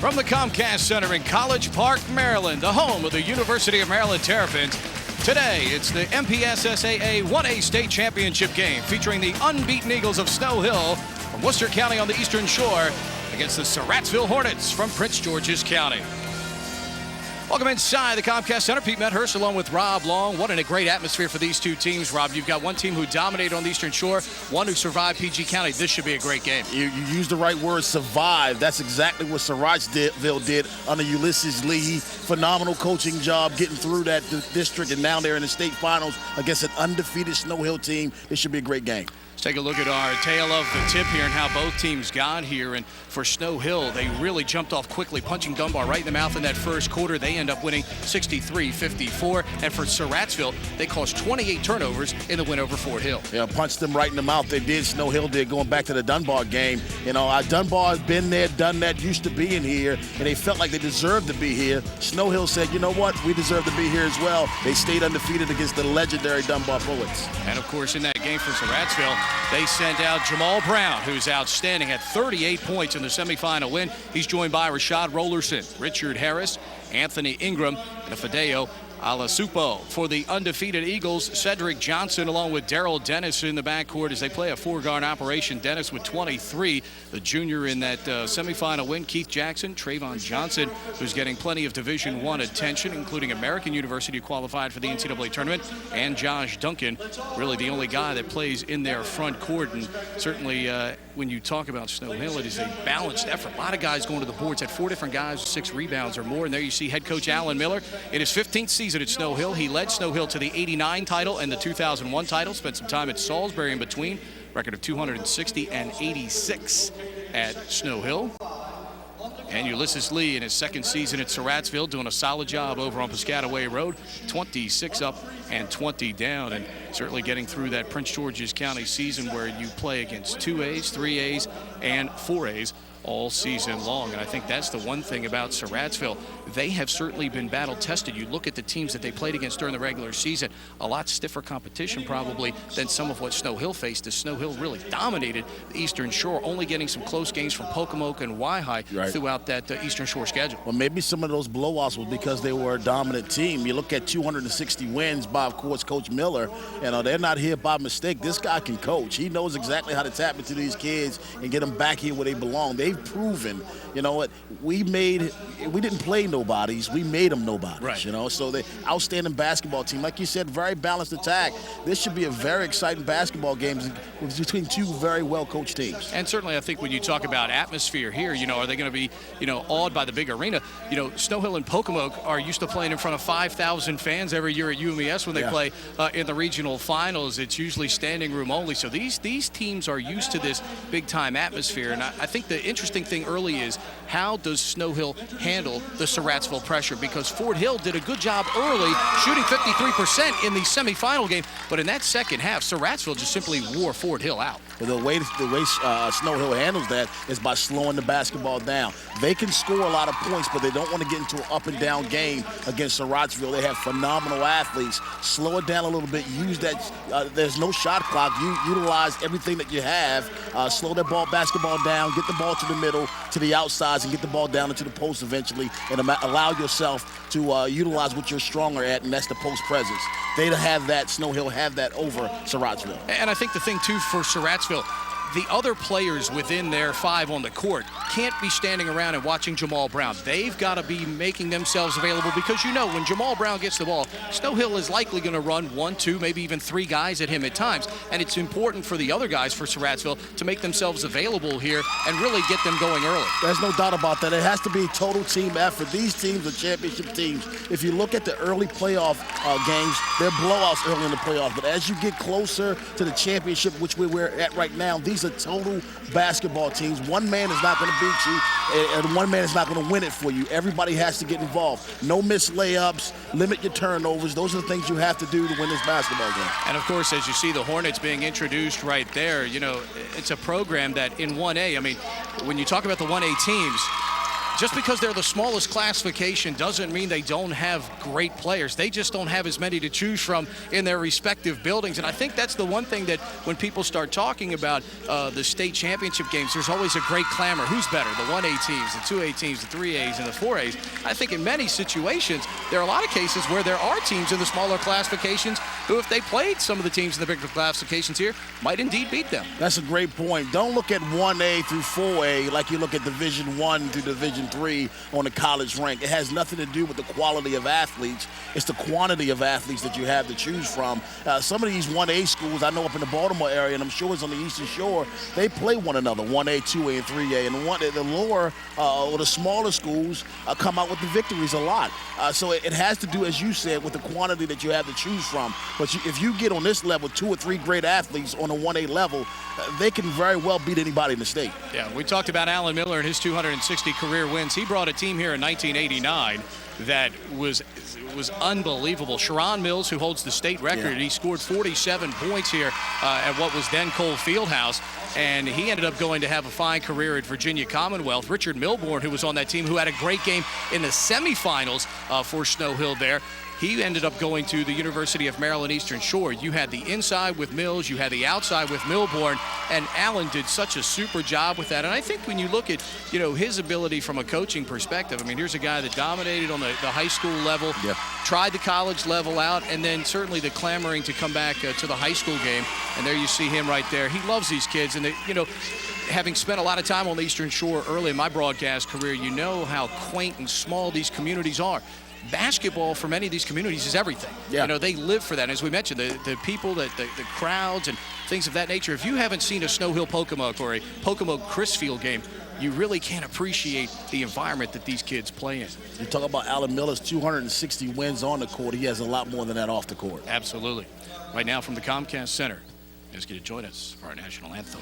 From the Comcast Center in College Park, Maryland, the home of the University of Maryland Terrapins, today it's the MPSSAA 1A State Championship game featuring the unbeaten Eagles of Snow Hill from Worcester County on the Eastern Shore against the Surratsville Hornets from Prince George's County. Welcome inside the Comcast Center. Pete Medhurst along with Rob Long. What a great atmosphere for these two teams, Rob. You've got one team who dominated on the Eastern Shore, one who survived PG County. This should be a great game. You used the right word, survive. That's exactly what Surratsville did under Ulysses Lee. Phenomenal coaching job getting through that district, and now they're in the state finals against an undefeated Snow Hill team. This should be a great game. Let's take a look at our tale of the tip here and how both teams got here. And for Snow Hill, they really jumped off quickly, punching Dunbar right in the mouth in that first quarter. They end up winning 63-54. And for Surratsville, they caused 28 turnovers in the win over Fort Hill. Yeah, punched them right in the mouth. They did. Snow Hill did, going back to the Dunbar game. You know, Dunbar has been there, done that, used to be in here, and they felt like they deserved to be here. Snow Hill said, you know what, we deserve to be here as well. They stayed undefeated against the legendary Dunbar Bullets. And of course, in that game for Surratsville, they sent out Jamal Brown, who's outstanding, at 38 points in the semifinal win. He's joined by Rashad Rollerson, Richard Harris, Anthony Ingram, and Fideo Alasupo. For the undefeated Eagles, Cedric Johnson along with Daryl Dennis in the backcourt as they play a four-guard operation. Dennis with 23. The junior in that semifinal win, Keith Jackson, Trayvon Johnson, who's getting plenty of Division I attention, including American University, who qualified for the NCAA tournament, and Josh Duncan, really the only guy that plays in their front court. And certainly when you talk about Snow Hill, it is a balanced effort. A lot of guys going to the boards. Had 4 different guys with 6 rebounds or more. And there you see head coach Alan Miller in his 15th season at Snow Hill. He led Snow Hill to the '89 title and the 2001 title. Spent some time at Salisbury in between. Record of 260 and 86 at Snow Hill. And Ulysses Lee in his second season at Surratsville doing a solid job over on Piscataway Road. 26 up and 20 down, and certainly getting through that Prince George's County season where you play against 2As, 3As, and 4As all season long. And I think that's the one thing about Surratsville. They have certainly been battle tested. You look at the teams that they played against during the regular season, a lot stiffer competition probably than some of what Snow Hill faced, as Snow Hill really dominated the Eastern Shore, only getting some close games from Pocomoke and Waihi throughout that Eastern Shore schedule. Well, maybe some of those blowouts was because they were a dominant team. You look at 260 wins by, of course, Coach Miller. You know, they're not here by mistake. This guy can coach. He knows exactly how to tap into these kids and get them back here where they belong. They've proven, you know what, we didn't play nobodies, we made them nobodies, right. You know, so they outstanding basketball team. Like you said, very balanced attack. This should be a very exciting basketball game between two very well-coached teams. And certainly I think when you talk about atmosphere here, you know, are they going to be, you know, awed by the big arena? You know, Snow Hill and Pocomoke are used to playing in front of 5,000 fans every year at UMES when they play in the regional finals. It's usually standing room only. So these teams are used to this big-time atmosphere. And I think the interesting thing early is, how does Snow Hill handle the Surratsville pressure? Because Fort Hill did a good job early, shooting 53% in the semifinal game. But in that second half, Surratsville just simply wore Fort Hill out. The way Snow Hill handles that is by slowing the basketball down. They can score a lot of points, but they don't want to get into an up-and-down game against Surratsville. They have phenomenal athletes. Slow it down a little bit. Use that. There's no shot clock. You utilize everything that you have. Slow that basketball down. Get the ball to the middle, to the outsides, and get the ball down into the post eventually, and allow yourself to utilize what you're stronger at, and that's the post presence. They have that. Snow Hill have that over Surratsville. And I think the thing, too, for Surratsville, the other players within their 5 on the court can't be standing around and watching Jamal Brown. They've got to be making themselves available, because, you know, when Jamal Brown gets the ball, Snow Hill is likely going to run 1, 2, maybe even 3 guys at him at times. And it's important for the other guys for Surratsville to make themselves available here and really get them going early. There's no doubt about that. It has to be a total team effort. These teams are championship teams. If you look at the early playoff games, they're blowouts early in the playoffs. But as you get closer to the championship, which we're at right now, these are total basketball teams. One man is not going to beat you, and one man is not going to win it for you. Everybody has to get involved. No missed layups, limit your turnovers. Those are the things you have to do to win this basketball game. And of course, as you see the Hornets being introduced right there, you know, it's a program that in 1A, I mean, when you talk about the 1A teams, just because they're the smallest classification doesn't mean they don't have great players. They just don't have as many to choose from in their respective buildings. And I think that's the one thing that when people start talking about the state championship games, there's always a great clamor. Who's better, the 1A teams, the 2A teams, the 3As, and the 4As? I think in many situations, there are a lot of cases where there are teams in the smaller classifications who, if they played some of the teams in the bigger classifications here, might indeed beat them. That's a great point. Don't look at 1A through 4A like you look at Division 1 through Division 3 on the college rank. It has nothing to do with the quality of athletes. It's the quantity of athletes that you have to choose from. Some of these 1A schools, I know up in the Baltimore area, and I'm sure it's on the Eastern Shore, they play one another, 1A, 2A, and 3A. And the lower or the smaller schools come out with the victories a lot. So it has to do, as you said, with the quantity that you have to choose from. But if you get on this level 2 or 3 great athletes on a 1A level, they can very well beat anybody in the state. Yeah, we talked about Alan Miller and his 260 career wins. He brought a team here in 1989 that was unbelievable. Sharon Mills, who holds the state record, he scored 47 points here at what was then Cole Fieldhouse, and he ended up going to have a fine career at Virginia Commonwealth. Richard Milbourne, who was on that team, who had a great game in the semifinals for Snow Hill there, he ended up going to the University of Maryland Eastern Shore. You had the inside with Mills, you had the outside with Milbourne, and Allen did such a super job with that. And I think when you look at, his ability from a coaching perspective, I mean, here's a guy that dominated on the high school level, tried the college level out, and then certainly the clamoring to come back to the high school game. And there you see him right there. He loves these kids, and having spent a lot of time on the Eastern Shore early in my broadcast career, you know how quaint and small these communities are. Basketball for many of these communities is everything. They live for that. And as we mentioned, the people, the crowds and things of that nature. If you haven't seen a Snow Hill Pocomoke or a Pocomoke Chrisfield game, you really can't appreciate the environment that these kids play in. You talk about Alan Miller's 260 wins on the court. He has a lot more than that off the court. Absolutely. Right now from the Comcast Center, ask you to join us for our national anthem.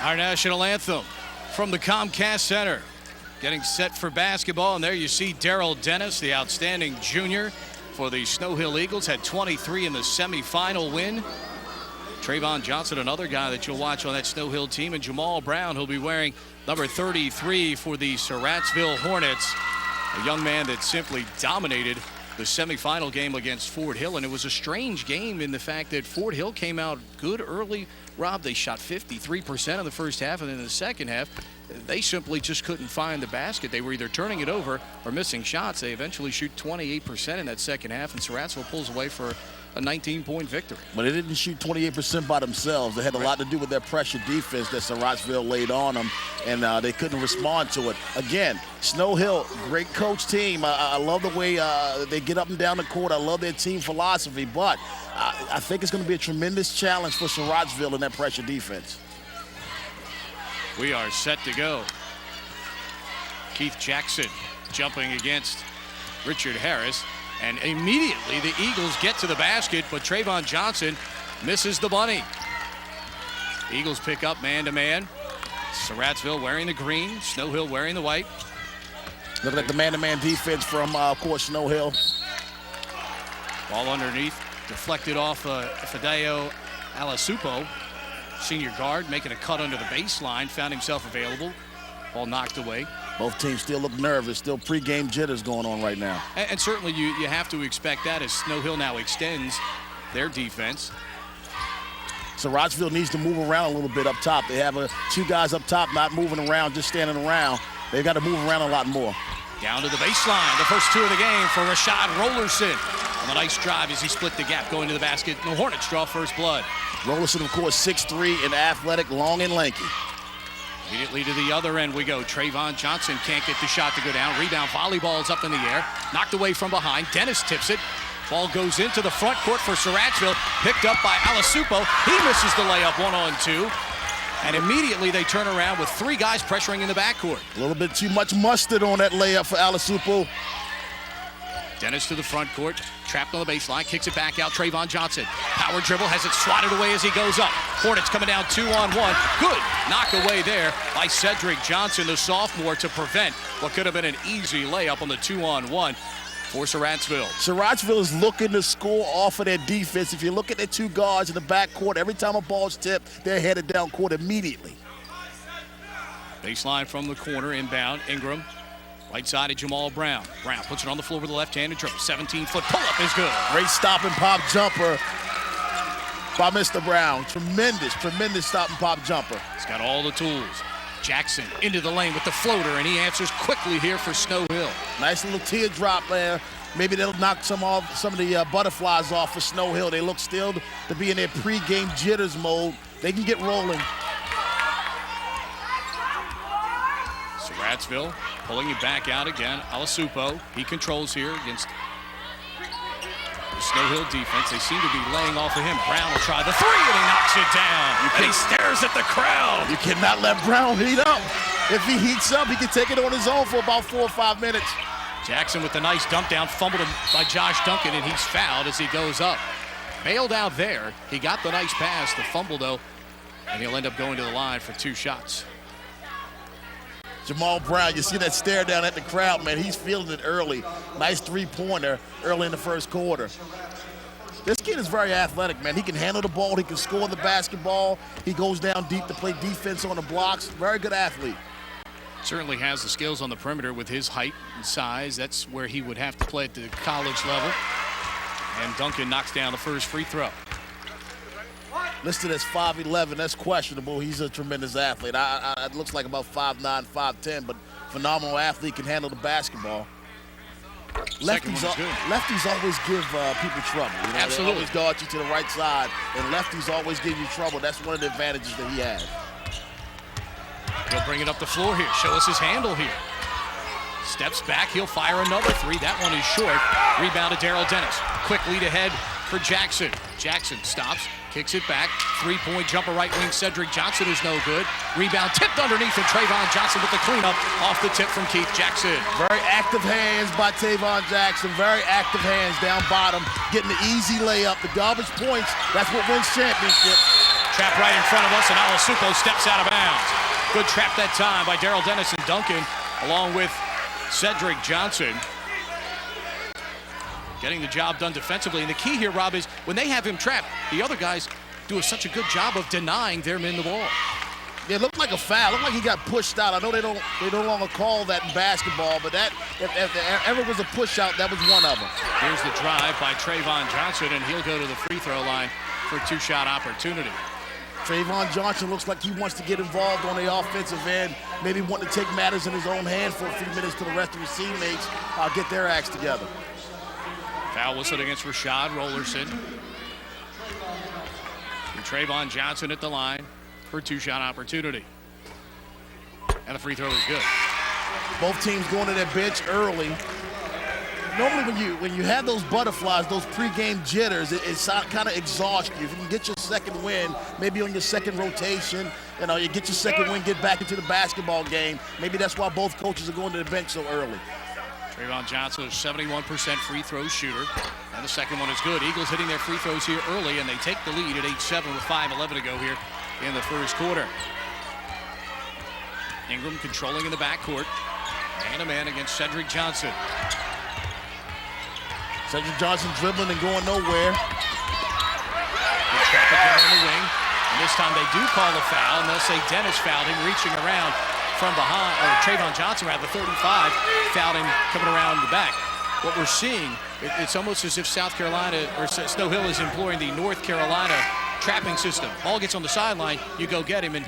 Our national anthem from the Comcast Center. Getting set for basketball, and there you see Darrell Dennis, the outstanding junior for the Snow Hill Eagles, had 23 in the semifinal win. Trayvon Johnson, another guy that you'll watch on that Snow Hill team, and Jamal Brown, who'll be wearing number 33 for the Surratsville Hornets, a young man that simply dominated the semifinal game against Fort Hill. And it was a strange game in the fact that Fort Hill came out good early. Rob, they shot 53% in the first half, and then in the second half, they simply just couldn't find the basket. They were either turning it over or missing shots. They eventually shoot 28% in that second half, and Surratsville pulls away for a 19-point victory. But they didn't shoot 28% by themselves. They had a lot to do with their pressure defense that Surratsville laid on them, and they couldn't respond to it. Again, Snow Hill, great coach team. I love the way they get up and down the court. I love their team philosophy, but I think it's going to be a tremendous challenge for Surratsville in that pressure defense. We are set to go. Keith Jackson jumping against Richard Harris. And immediately the Eagles get to the basket, but Trayvon Johnson misses the bunny. Eagles pick up man-to-man. Surratsville wearing the green, Snow Hill wearing the white. Looking at the man-to-man defense from, of course, Snow Hill. Ball underneath, deflected off Fideo Alasupo, senior guard, making a cut under the baseline, found himself available. Ball knocked away. Both teams still look nervous. Still pregame jitters going on right now. And certainly you have to expect that as Snow Hill now extends their defense. Surratsville needs to move around a little bit up top. They have two guys up top not moving around, just standing around. They've got to move around a lot more. Down to the baseline, the first two of the game for Rashad Rollerson. On a nice drive as he split the gap going to the basket. The Hornets draw first blood. Rollerson, of course, 6'3", and athletic, long and lanky. Immediately to the other end we go. Trayvon Johnson can't get the shot to go down. Rebound, volleyball's up in the air. Knocked away from behind. Dennis tips it. Ball goes into the front court for Surratsville. Picked up by Alasupo. He misses the layup 1-on-2. And immediately they turn around with three guys pressuring in the backcourt. A little bit too much mustard on that layup for Alasupo. Dennis to the front court, trapped on the baseline, kicks it back out. Trayvon Johnson, power dribble, has it swatted away as he goes up. Hornets coming down 2-on-1. Good knock away there by Cedric Johnson, the sophomore, to prevent what could have been an easy layup on the 2-on-1 for Surratsville. Surratsville is looking to score off of their defense. If you look at their two guards in the backcourt, every time a ball's tipped, they're headed down court immediately. Baseline from the corner, inbound, Ingram. Right side of Jamal Brown. Brown puts it on the floor with a left-handed dribble. 17-foot pull-up is good. Great stop and pop jumper by Mr. Brown. Tremendous stop and pop jumper. He's got all the tools. Jackson into the lane with the floater, and he answers quickly here for Snow Hill. Nice little teardrop there. Maybe they'll knock some of the butterflies off for Snow Hill. They look still to be in their pregame jitters mode. They can get rolling. Surratsville pulling it back out again. Alasupo, he controls here against the Snow Hill defense. They seem to be laying off of him. Brown will try the three, and he knocks it down. And he stares at the crowd. You cannot let Brown heat up. If he heats up, he can take it on his own for about 4 or 5 minutes. Jackson with the nice dump down, fumbled him by Josh Duncan, and he's fouled as he goes up. Bailed out there. He got the nice pass, the fumble though, and he'll end up going to the line for 2 shots. Jamal Brown, you see that stare down at the crowd, man. He's feeling it early. Nice three-pointer early in the first quarter. This kid is very athletic, man. He can handle the ball. He can score the basketball. He goes down deep to play defense on the blocks. Very good athlete. Certainly has the skills on the perimeter with his height and size. That's where he would have to play at the college level. And Duncan knocks down the first free throw. Listed as 5'11", that's questionable. He's a tremendous athlete. It looks like about 5'9", 5'10", but phenomenal athlete, can handle the basketball. Lefties always give people trouble. You know? Absolutely. They always guard you to the right side, and lefties always give you trouble. That's one of the advantages that he has. He'll bring it up the floor here. Show us his handle here. Steps back. He'll fire another three. That one is short. Rebound to Daryl Dennis. Quick lead ahead for Jackson. Jackson stops. Kicks it back. Three-point jumper right wing. Cedric Johnson is no good. Rebound tipped underneath, and Trayvon Johnson with the cleanup off the tip from Keith Jackson. Very active hands by Trayvon Jackson. Very active hands down bottom. Getting the easy layup. The garbage points. That's what wins championship. Trap right in front of us, and Alasupo steps out of bounds. Good trap that time by Daryl Dennis and Duncan, along with Cedric Johnson. Getting the job done defensively. And the key here, Rob, is when they have him trapped, the other guys do such a good job of denying their men the ball. Yeah, it looked like a foul. It looked like he got pushed out. I know they no longer call that in basketball, but that if there ever was a push out, that was one of them. Here's the drive by Trayvon Johnson, and he'll go to the free throw line for a 2-shot opportunity. Trayvon Johnson looks like he wants to get involved on the offensive end, maybe want to take matters in his own hand for a few minutes till the rest of his teammates get their acts together. Foul whistled against Rashad Rollerson. And Trayvon Johnson at the line for a 2-shot opportunity. And the free throw is good. Both teams going to their bench early. Normally when you have those butterflies, those pregame jitters, it kind of exhausts you. If you can get your second win, maybe on your second rotation, you get your second win, get back into the basketball game. Maybe that's why both coaches are going to the bench so early. Trayvon Johnson is 71% free throw shooter, and the second one is good. Eagles hitting their free throws here early, and they take the lead at 8-7 with 5:11 to go here in the first quarter. Ingram controlling in the backcourt. Man-to-man against Cedric Johnson. Cedric Johnson dribbling and going nowhere. Good trap again on the wing. And this time they do call a foul, and they'll say Dennis fouled him, reaching around. from behind, or Trayvon Johnson, rather, 35, fouled him coming around the back. What we're seeing, it's almost as if South Carolina, or Snow Hill is employing the North Carolina trapping system. Ball gets on the sideline, you go get him, and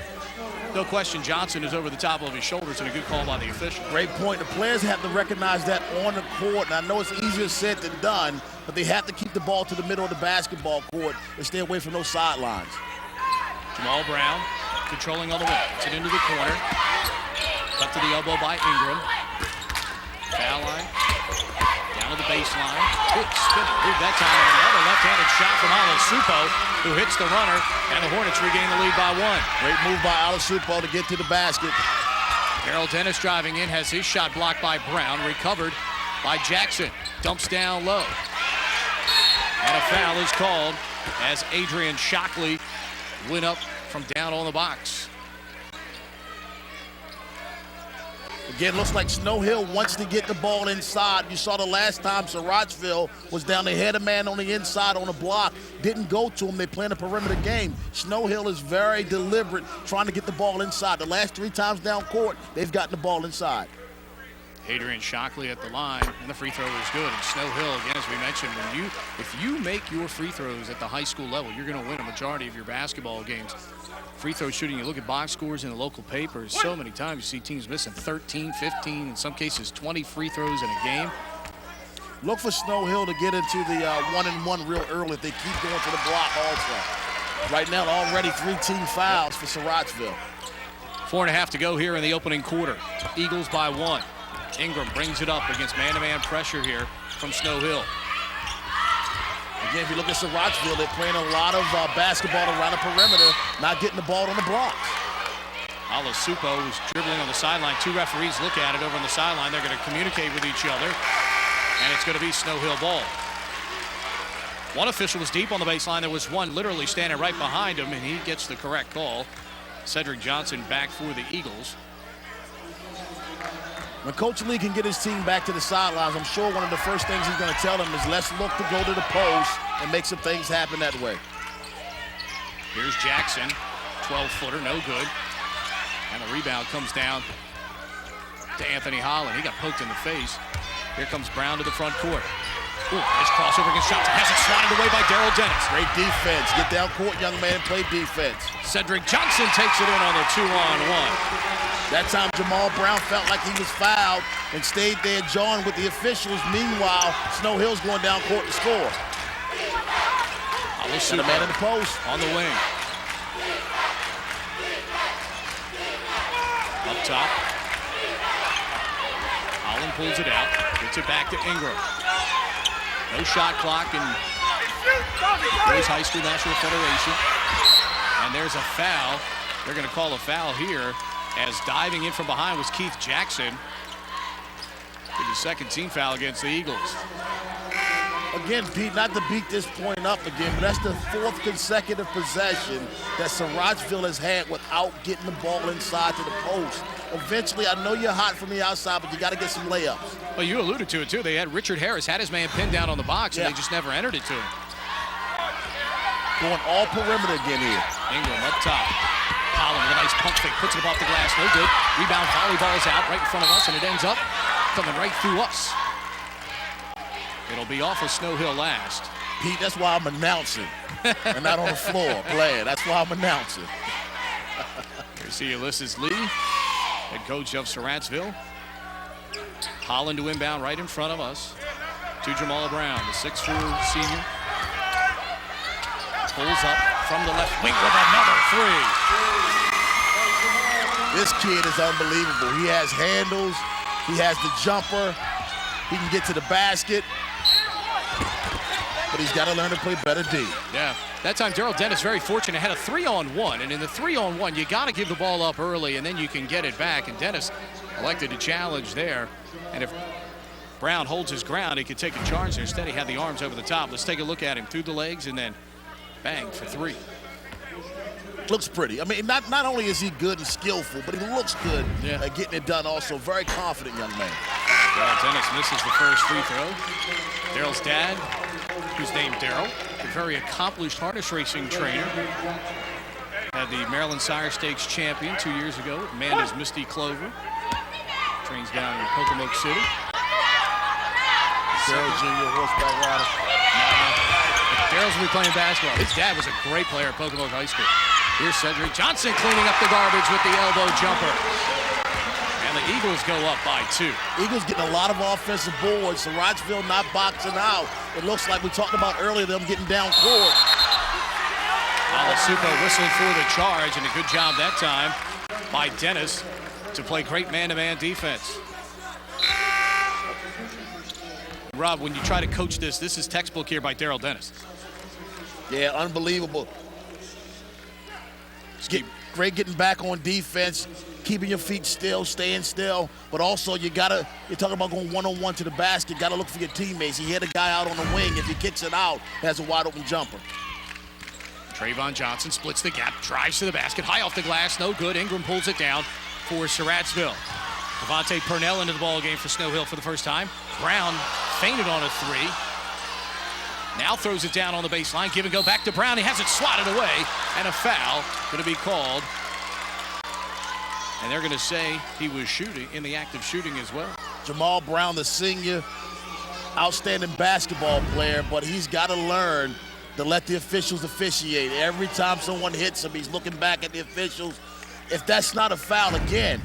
no question, Johnson is over the top of his shoulders, and a good call by the official. Great point. The players have to recognize that on the court, and I know it's easier said than done, but they have to keep the ball to the middle of the basketball court and stay away from those sidelines. Jamal Brown controlling on the wing. Gets it into the corner. Cut to the elbow by Ingram. Foul line. Down to the baseline. Good spinning move that time. And another left-handed shot from Alasupo, who hits the runner, and the Hornets regain the lead by 1. Great move by Alasupo to get to the basket. Daryl Dennis driving in, has his shot blocked by Brown, recovered by Jackson. Dumps down low. And a foul is called as Adrian Shockley went up from down on the box. Again, looks like Snow Hill wants to get the ball inside. You saw the last time Surratsville was down. They had a man on the inside on a block. Didn't go to him. They playing a perimeter game. Snow Hill is very deliberate trying to get the ball inside. The last 3 times down court, they've gotten the ball inside. Adrian Shockley at the line, and the free throw is good. And Snow Hill, again, as we mentioned, if you make your free throws at the high school level, you're going to win a majority of your basketball games. Free throw shooting, you look at box scores in the local papers, so many times you see teams missing 13, 15, in some cases 20 free throws in a game. Look for Snow Hill to get into the 1-and-1 real early if they keep going to the block also. Right now, already 3 team fouls for Surratsville. 4.5 to go here in the opening quarter. Eagles by 1. Ingram brings it up against man-to-man pressure here from Snow Hill. Again, if you look at Surratsville, they're playing a lot of basketball around the perimeter, not getting the ball on the blocks. Alasupo is dribbling on the sideline. 2 referees look at it over on the sideline. They're going to communicate with each other, and it's going to be Snow Hill ball. One official was deep on the baseline. There was one literally standing right behind him, and he gets the correct call. Cedric Johnson back for the Eagles. When Coach Lee can get his team back to the sidelines, I'm sure one of the first things he's going to tell them is let's look to go to the post and make some things happen that way. Here's Jackson, 12-footer, no good. And the rebound comes down to Anthony Holland. He got poked in the face. Here comes Brown to the front court. Ooh, nice crossover against Johnson. Has it swatted away by Daryl Dennis. Great defense. Get down court, young man. Play defense. Cedric Johnson takes it in on the 2-on-1. That time Jamal Brown felt like he was fouled and stayed there jawing with the officials. Meanwhile, Snow Hill's going down court to score. Got a man in the post. On the wing. Up top. Holland pulls it out. Gets it back to Ingram. No shot clock in Boys High School National Federation. And there's a foul. They're going to call a foul here, as diving in from behind was Keith Jackson. With his second team foul against the Eagles. Again, Pete, not to beat this point up again, but that's the 4th consecutive possession that Surratsville has had without getting the ball inside to the post. Eventually, I know you're hot from the outside, but you got to get some layups. Well, you alluded to it, too. They had Richard Harris, had his man pinned down on the box, and they just never entered it to him. Going all perimeter again here. Ingram up top. Holland with a nice pump fake, puts it off the glass, no good. Rebound, volleyball's out right in front of us, and it ends up coming right through us. It'll be off of Snow Hill last. Pete, that's why I'm announcing and not on the floor playing. That's why I'm announcing. Here's Ulysses Lee, head coach of Surratsville. Holland to inbound right in front of us to Jamal Brown, the 6'4" senior. Pulls up from the left wing with another 3. This kid is unbelievable. He has handles. He has the jumper. He can get to the basket. But he's got to learn to play better D. Yeah, that time Daryl Dennis very fortunate, had a 3-on-1, and in the 3-on-1 you got to give the ball up early and then you can get it back, and Dennis elected to challenge there. And if Brown holds his ground, he could take a charge there. Instead he had the arms over the top. Let's take a look at him through the legs and then bang for 3. Looks pretty. I mean, not only is he good and skillful, but he looks good at getting it done also. Very confident young man. Daryl Dennis misses the first free throw. Daryl's dad, who's named Daryl, a very accomplished harness racing trainer. Had the Maryland Sire Stakes champion 2 years ago. Amanda's Misty Clover. Trains down in Pocomoke City. Daryl Jr., horseback rider. Daryl's will be playing basketball. His dad was a great player at Pocomoke High School. Here's Cedric Johnson cleaning up the garbage with the elbow jumper. And the Eagles go up by 2. Eagles getting a lot of offensive boards. Surratsville not boxing out. It looks like we talked about earlier, them getting down court. Alasupa whistling for the charge, and a good job that time by Dennis to play great man-to-man defense. Rob, when you try to coach this is textbook here by Daryl Dennis. Yeah, unbelievable. Great getting back on defense, keeping your feet still, staying still, but also you're talking about going one-on-one to the basket, gotta look for your teammates. He hit a guy out on the wing. If he kicks it out, has a wide open jumper. Trayvon Johnson splits the gap, drives to the basket, high off the glass, no good. Ingram pulls it down for Surratsville. Devontae Purnell into the ball game for Snow Hill for the first time. Brown feinted on a 3. Now throws it down on the baseline. Give and go back to Brown. He has it swatted away, and a foul going to be called. And they're going to say he was shooting, in the act of shooting as well. Jamal Brown, the senior, outstanding basketball player, but he's got to learn to let the officials officiate. Every time someone hits him, he's looking back at the officials. If that's not a foul, again,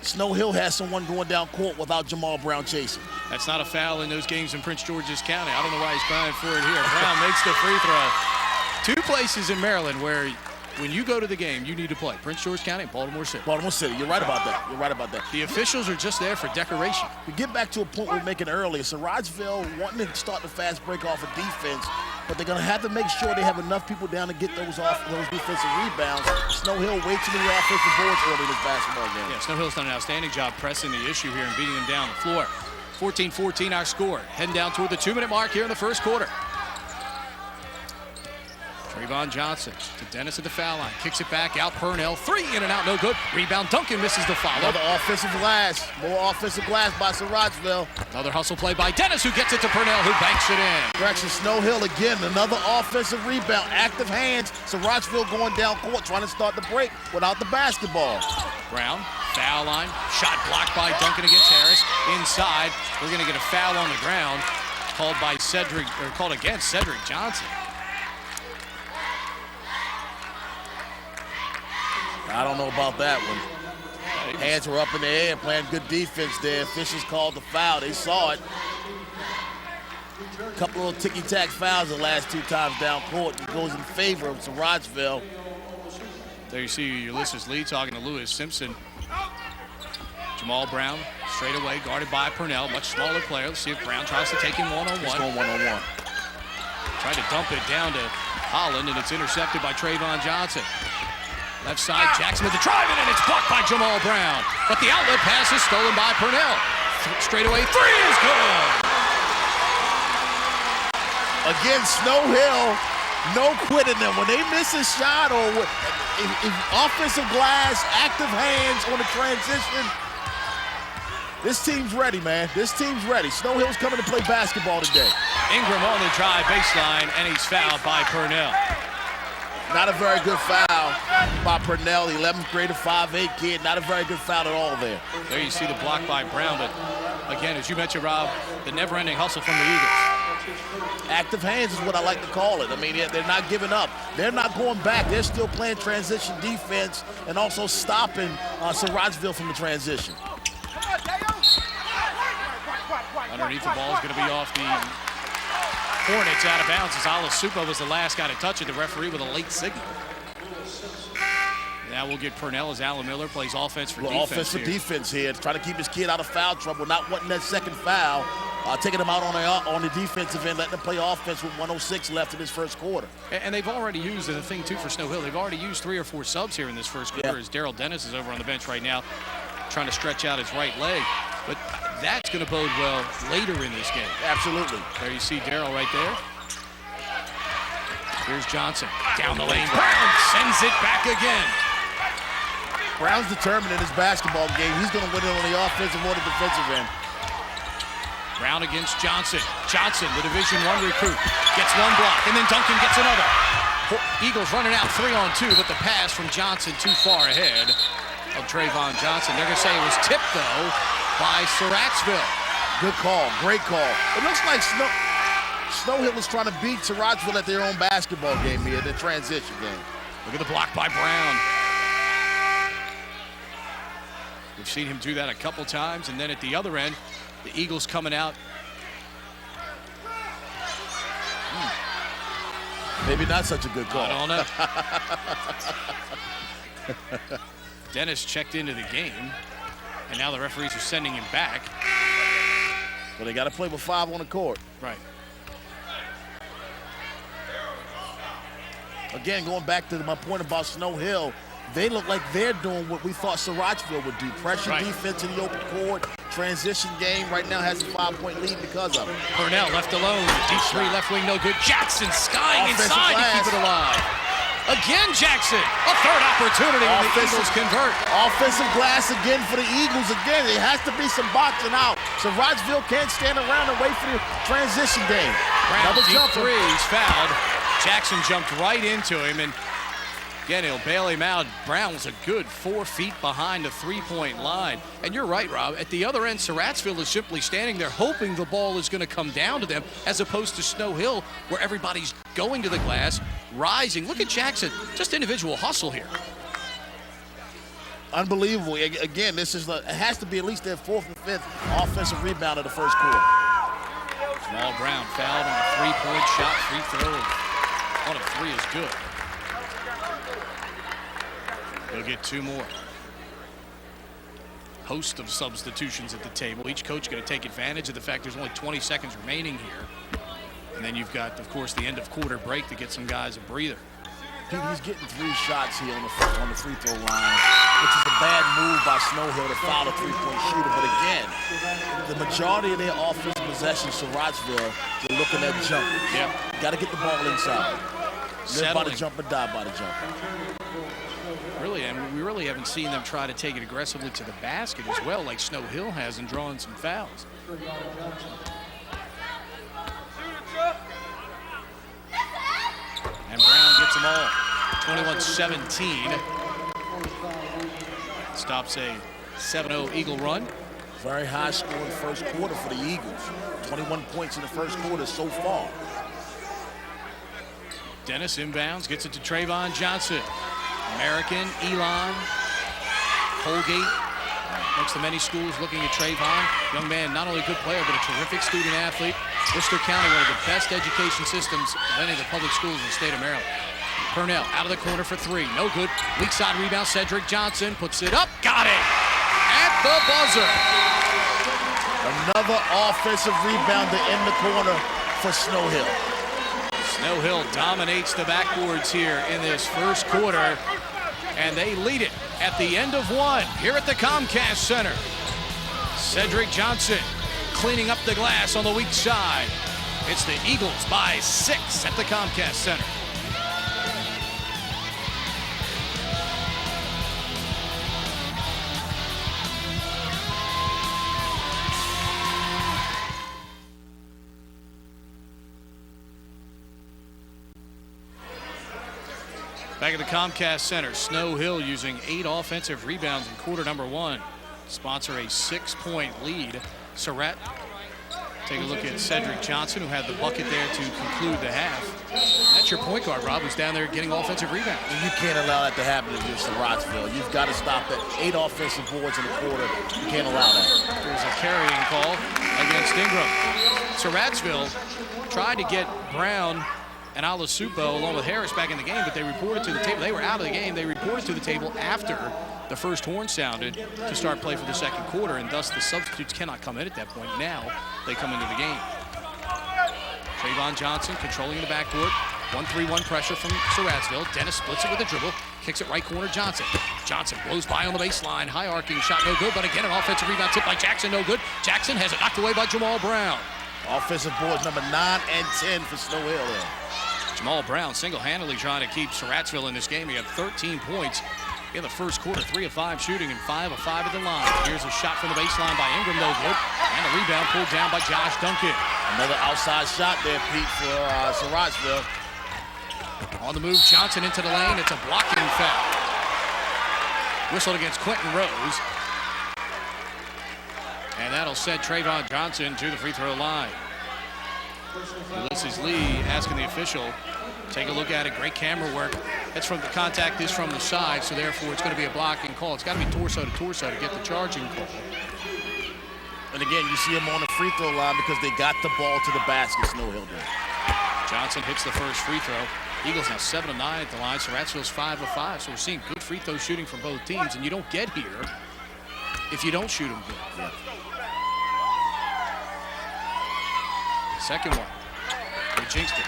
Snow Hill has someone going down court without Jamal Brown chasing. That's not a foul in those games in Prince George's County. I don't know why he's crying for it here. Brown makes the free throw. 2 places in Maryland where when you go to the game, you need to play. Prince George County and Baltimore City. Baltimore City, you're right about that. You're right about that. The officials are just there for decoration. We get back to a point we were making earlier. Surratsville wanting to start the fast break off of defense, but they're going to have to make sure they have enough people down to get those defensive rebounds. Snow Hill way too many offensive boards early in this basketball game. Yeah, Snow Hill's done an outstanding job pressing the issue here and beating them down the floor. 14-14 our score. Heading down toward the 2-minute mark here in the first quarter. Trayvon Johnson to Dennis at the foul line. Kicks it back out. Purnell. 3 in and out. No good. Rebound. Duncan misses the follow. Another offensive glass. More offensive glass by Surratsville. Another hustle play by Dennis, who gets it to Purnell, who banks it in. Correction, Snow Hill again. Another offensive rebound. Active hands. Surratsville going down court, trying to start the break without the basketball. Brown. Foul line. Shot blocked by Duncan against Harris. Inside. We're going to get a foul on the ground called by called against Cedric Johnson. I don't know about that one. Hands were up in the air, playing good defense there. Officials called the foul. They saw it. A couple of ticky-tack fouls the last 2 times down court. It goes in favor of Surratsville. There you see Ulysses Lee talking to Lewis Simpson. Jamal Brown straight away, guarded by Purnell, much smaller player. Let's see if Brown tries to take him one-on-one. He's going one-on-one. Tried to dump it down to Holland, and it's intercepted by Trayvon Johnson. Left side, Jackson with the drive, and it's blocked by Jamal Brown. But the outlet pass is stolen by Purnell. Straight away, 3 is good. Again, Snow Hill, no quitting them. When they miss a shot or if offensive glass, active hands on the transition, this team's ready, man. This team's ready. Snow Hill's coming to play basketball today. Ingram on the drive baseline, and he's fouled by Purnell. Not a very good foul by Purnell, the 11th grader, 5'8" kid. Not a very good foul at all there. There you see the block by Brown, but again, as you mentioned, Rob, the never-ending hustle from the Eagles. Active hands is what I like to call it. I mean, they're not giving up. They're not going back. They're still playing transition defense and also stopping Surratsville from the transition. Underneath the ball is going to be off the Hornets out of bounds as Alasupa was the last guy to touch it. The referee with a late signal. Now we'll get Purnell as Alan Miller plays offense for defense. Offense for defense here. Trying to keep his kid out of foul trouble, not wanting that second foul. Taking him out on the defensive end, letting him play offense with 1:06 left in this first quarter. And they've already used, and the thing too for Snow Hill, they've already used 3 or 4 subs here in this first quarter as Daryl Dennis is over on the bench right now trying to stretch out his right leg. But that's going to bode well later in this game. Absolutely. There you see Daryl right there. Here's Johnson down the lane. Brown sends it back again. Brown's determined in his basketball game. He's going to win it on the offensive or the defensive end. Brown against Johnson. Johnson, the Division I recruit, gets one block, and then Duncan gets another. Eagles running out 3-on-2, but the pass from Johnson too far ahead of Trayvon Johnson. They're going to say it was tipped, though, by Surratsville. Good call. Great call. It looks like Snow Hill is trying to beat Surratsville at their own basketball game here, their transition game. Look at the block by Brown. We've seen him do that a couple times, and then at the other end, the Eagles coming out. Maybe not such a good call. I don't know. Dennis checked into the game, and now the referees are sending him back. But they got to play with 5 on the court. Right. Again, going back to my point about Snow Hill, they look like they're doing what we thought Surratsville would do. Pressure defense in the open court, transition game. Right now has a 5-point lead because of it. Purnell left alone. Deep three, left wing, no good. Jackson skying inside to keep it alive. Again, Jackson. A third opportunity when the Eagles convert. Offensive glass again for the Eagles. Again, it has to be some boxing out. Surratsville can't stand around and wait for the transition game. Brown, deep three, he's fouled. Jackson jumped right into him, and again, he'll bail him out. Brown was a good 4 feet behind the three-point line. And you're right, Rob. At the other end, Surratsville is simply standing there hoping the ball is going to come down to them, as opposed to Snow Hill, where everybody's going to the glass, rising. Look at Jackson. Just individual hustle here. Unbelievable. Again, this is it has to be at least their 4th and 5th offensive rebound of the first quarter. Jamal Brown fouled on a three-point shot. Free throw. 1 of 3 is good. He'll get 2 more. Host of substitutions at the table. Each coach going to take advantage of the fact there's only 20 seconds remaining here. And then you've got, of course, the end of quarter break to get some guys a breather. Pete, he's getting 3 shots here on the free throw line, which is a bad move by Snow Hill to foul a 3-point shooter. But again, the majority of their offensive possession, Surratsville, they're looking at jumping. Yep. Got to get the ball inside. Live by the jumper, die by the jumper. Really, and we really haven't seen them try to take it aggressively to the basket as well, like Snow Hill has, and drawing some fouls. And Brown gets them all. 21-17. Stops a 7-0 Eagle run. Very high scoring first quarter for the Eagles. 21 points in the first quarter so far. Dennis inbounds, gets it to Trayvon Johnson. American, Elon, Colgate. Amongst the many schools looking at Trayvon. Young man, not only a good player, but a terrific student athlete. Worcester County, one of the best education systems of any of the public schools in the state of Maryland. Purnell out of the corner for 3. No good. Weak side rebound. Cedric Johnson puts it up. Got it. At the buzzer. Another offensive rebound to end the corner for Snow Hill. Snow Hill dominates the backboards here in this first quarter, and they lead it at the end of 1 here at the Comcast Center. Cedric Johnson cleaning up the glass on the weak side. It's the Eagles by 6 at the Comcast Center. Back at the Comcast Center, Snow Hill using 8 offensive rebounds in quarter number 1. Sponsor a 6-point lead. Surratt, take a look at Cedric Johnson, who had the bucket there to conclude the half. That's your point guard, Rob, who's down there getting offensive rebounds. You can't allow that to happen against Surratsville. You've got to stop that. 8 offensive boards in the quarter. You can't allow that. There's a carrying call against Ingram. Surratsville tried to get Brown and Alasupo along with Harris back in the game, but they reported to the table. They were out of the game. They reported to the table after the first horn sounded to start play for the second quarter, and thus the substitutes cannot come in at that point. Now they come into the game. Trayvon Johnson controlling the backboard. 1-3-1 pressure from Surratsville. Dennis splits it with a dribble. Kicks it right corner, Johnson. Johnson blows by on the baseline. High arcing shot, no good, but again an offensive rebound tip by Jackson, no good. Jackson has it knocked away by Jamal Brown. Offensive boards number 9 and 10 for Snow Hill there. Jamal Brown single-handedly trying to keep Surratsville in this game. He had 13 points in the first quarter, 3 of 5 shooting and 5 of 5 at the line. Here's a shot from the baseline by Ingram, no good. And a rebound pulled down by Josh Duncan. Another outside shot there, Pete, for Surratsville. On the move, Johnson into the lane. It's a blocking foul. Whistled against Quentin Rose. And that'll send Trayvon Johnson to the free throw line. Ulysses Lee asking the official, take a look at it. Great camera work. That's from the contact is from the side, so therefore it's going to be a blocking call. It's got to be torso to get the charging call. And again, you see him on the free throw line because they got the ball to the basket. Snow Hill did. Johnson hits the first free throw. Eagles now 7 of 9 at the line. Surrattsville's 5 of 5. So we're seeing good free throw shooting from both teams, and you don't get here if you don't shoot them good. Yeah. Second one. They jinxed it.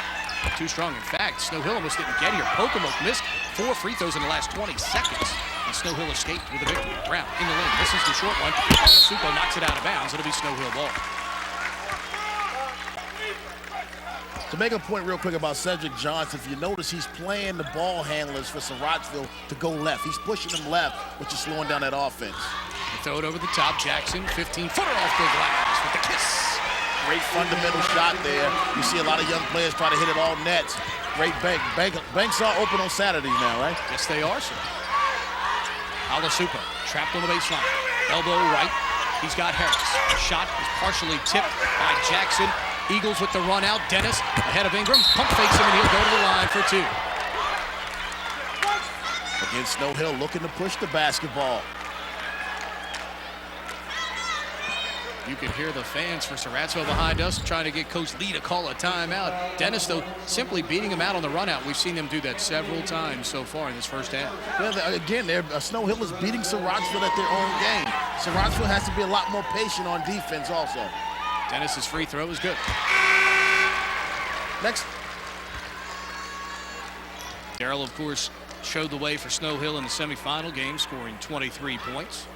Too strong. In fact, Snow Hill almost didn't get here. Pocomoke missed 4 free throws in the last 20 seconds. And Snow Hill escaped with a victory. Brown in the lane. This is the short one. Supo knocks it out of bounds. It'll be Snow Hill ball. To make a point real quick about Cedric Johnson, if you notice, he's playing the ball handlers for Surrattsville to go left. He's pushing them left, which is slowing down that offense. They throw it over the top. Jackson, 15-footer off the glass with the kiss. Great fundamental shot there. You see a lot of young players try to hit it all nets. Great bank. Banks are open on Saturdays now, right? Yes, they are, sir. Alasupo trapped on the baseline. Elbow right. He's got Harris. Shot is partially tipped by Jackson. Eagles with the run out. Dennis ahead of Ingram. Pump fakes him, and he'll go to the line for 2. Again, Snow Hill looking to push the basketball. You can hear the fans for Surrattsville behind us trying to get Coach Lee to call a timeout. Dennis, though, simply beating him out on the run out. We've seen them do that several times so far in this first half. Well, again, Snow Hill is beating Surrattsville at their own game. Surrattsville has to be a lot more patient on defense also. Dennis's free throw is good. Next. Darrell, of course, showed the way for Snow Hill in the semifinal game, scoring 23 points.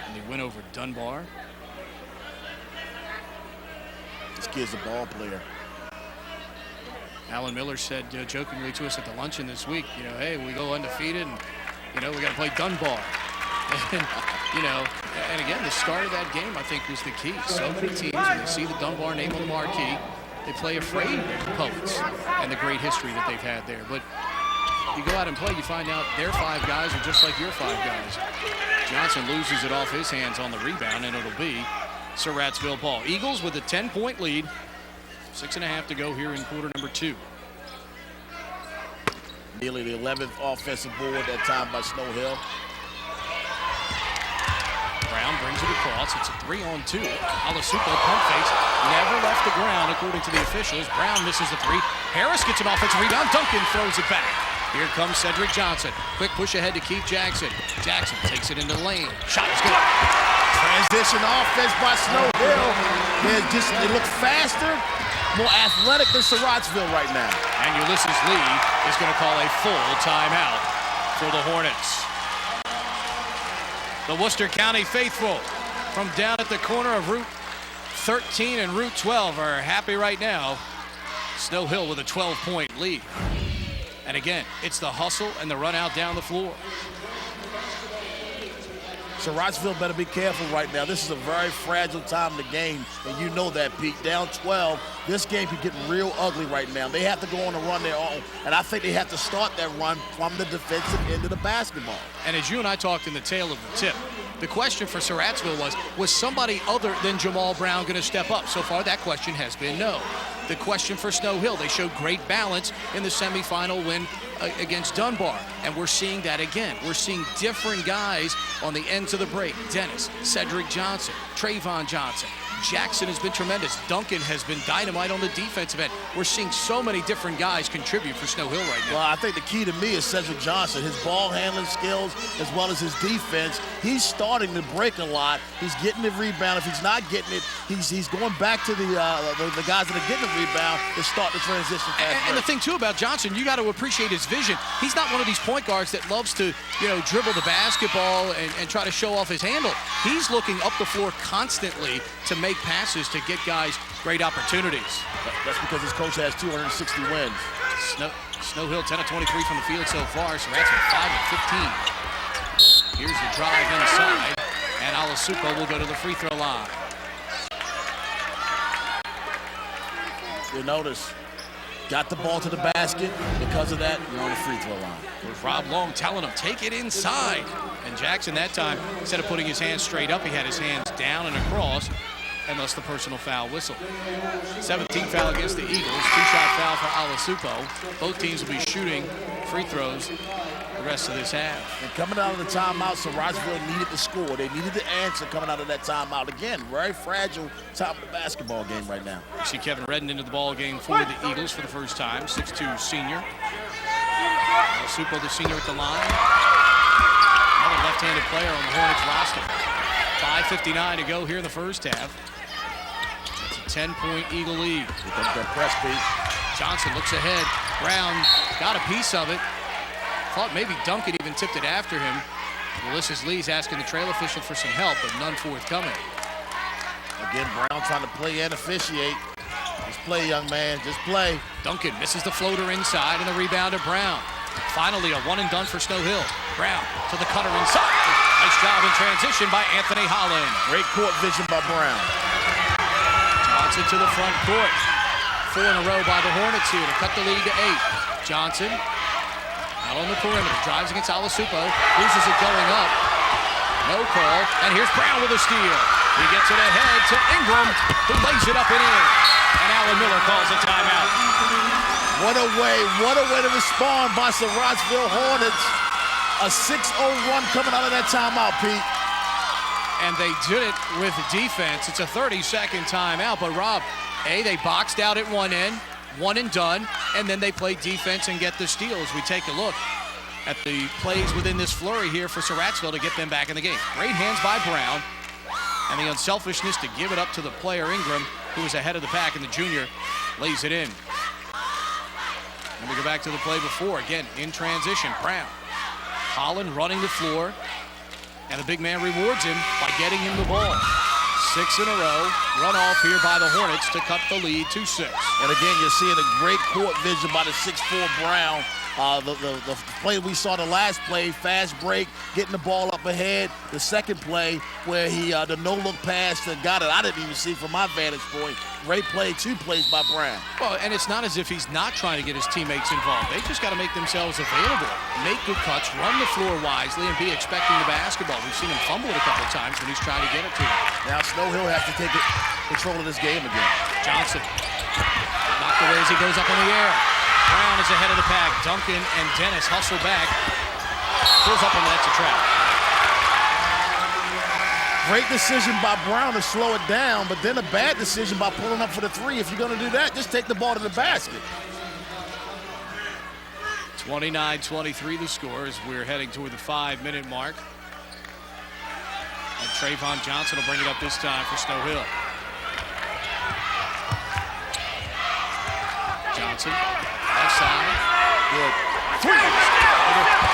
And they win over Dunbar. This kid's a ball player. Alan Miller said jokingly to us at the luncheon this week, hey, we go undefeated and, we got to play Dunbar. And, and again, the start of that game, I think, was the key. So many teams, when they see the Dunbar name on the marquee, they play afraid of the Poets and the great history that they've had there. But you go out and play, you find out their 5 guys are just like your 5 guys. Johnson loses it off his hands on the rebound, and it'll be Surrattsville ball. Eagles with a 10-point lead. 6.5 to go here in quarter number 2. Nearly the 11th offensive board that time by Snow Hill. Brown brings it across. It's a 3-on-2. Alasupo pump fakes. Never left the ground, according to the officials. Brown misses the 3. Harris gets an offensive rebound. Duncan throws it back. Here comes Cedric Johnson. Quick push ahead to Keith Jackson. Jackson takes it into the lane. Shot is good. Transition offense by Snow Hill. They look faster, more athletic than Surrattsville right now. And Ulysses Lee is going to call a full timeout for the Hornets. The Worcester County faithful from down at the corner of Route 13 and Route 12 are happy right now. Snow Hill with a 12-point lead. And again, it's the hustle and the run out down the floor. Surrattsville better be careful right now. This is a very fragile time in the game, and you know that, Pete. Down 12, this game could get real ugly right now. They have to go on a run their own, and I think they have to start that run from the defensive end of the basketball. And as you and I talked in the tail of the tip, the question for Surrattsville was somebody other than Jamal Brown going to step up? So far, that question has been no. The question for Snow Hill, they showed great balance in the semifinal win against Dunbar, and we're seeing that again. We're seeing different guys on the ends of the break. Dennis, Cedric Johnson, Trayvon Johnson. Jackson has been tremendous. Duncan has been dynamite on the defensive end. We're seeing so many different guys contribute for Snow Hill right now. Well, I think the key to me is Cedric Johnson. His ball handling skills as well as his defense. He's starting to break a lot. He's getting the rebound. If he's not getting it, he's going back to the guys that are getting the rebound to start the transition fast. And the thing, too, about Johnson, you got to appreciate his vision. He's not one of these point guards that loves to, dribble the basketball and try to show off his handle. He's looking up the floor constantly to make passes to get guys great opportunities. That's because his coach has 260 wins. Snow Hill 10 of 23 from the field so far. Surrattsville 5 of 15. Here's the drive inside, and Alasupo will go to the free throw line. You'll notice got the ball to the basket. Because of that, you're on the free throw line. With Rob Long telling him, take it inside. And Jackson that time, instead of putting his hands straight up, he had his hands down and across, and thus the personal foul whistle. 17th foul against the Eagles, 2-shot foul for Alasupo. Both teams will be shooting free throws the rest of this half. And coming out of the timeout, Surratsville needed to score. They needed the answer coming out of that timeout. Again, very fragile top of the basketball game right now. You see Kevin Redden into the ball game for the Eagles for the first time, 6'2" senior. Alasupo, the senior at the line. Another left-handed player on the Hornets roster. 5:59 to go here in the first half. It's a 10-point Eagle lead. Here comes that press beat. Johnson looks ahead. Brown got a piece of it. Thought maybe Duncan even tipped it after him. Ulysses Lee's asking the trail official for some help, but none forthcoming. Again, Brown trying to play and officiate. Just play, young man, just play. Duncan misses the floater inside and the rebound to Brown. Finally, a one and done for Snow Hill. Brown to the cutter inside. Nice job in transition by Anthony Holland. Great court vision by Brown. Johnson to the front court. 4 in a row by the Hornets here to cut the lead to 8. Johnson out on the perimeter, drives against Alasupo, loses it going up. No call, and here's Brown with a steal. He gets it ahead to Ingram, who lays it up and in. And Alan Miller calls a timeout. What a way to respond by Surratsville Hornets. A 6-0 run coming out of that timeout, Pete. And they did it with defense. It's a 30-second timeout, but Rob, they boxed out at one end, one and done, and then they play defense and get the steal as we take a look at the plays within this flurry here for Surratsville to get them back in the game. Great hands by Brown, and the unselfishness to give it up to the player Ingram, who was ahead of the pack, and the junior lays it in. And we go back to the play before, again, in transition, Brown. Holland running the floor, and the big man rewards him by getting him the ball. 6 in a row, run off here by the Hornets to cut the lead to 6. And again, you're seeing a great court vision by the 6'4" Brown. The play we saw, the last play, fast break, getting the ball up ahead. The second play where he, the no-look pass and got it, I didn't even see from my vantage point. Great play, 2 plays by Brown. Well, and it's not as if he's not trying to get his teammates involved. They just got to make themselves available, make good cuts, run the floor wisely, and be expecting the basketball. We've seen him fumble it a couple of times when he's trying to get it to him. Now Snow Hill has to take control of this game again. Johnson knocked away as he goes up in the air. Brown is ahead of the pack. Duncan and Dennis hustle back. Pulls up and that's a trap. Great decision by Brown to slow it down, but then a bad decision by pulling up for the 3. If you're going to do that, just take the ball to the basket. 29-23 the score as we're heading toward the 5-minute mark. And Trayvon Johnson will bring it up this time for Snow Hill. Johnson, left side. Good. 3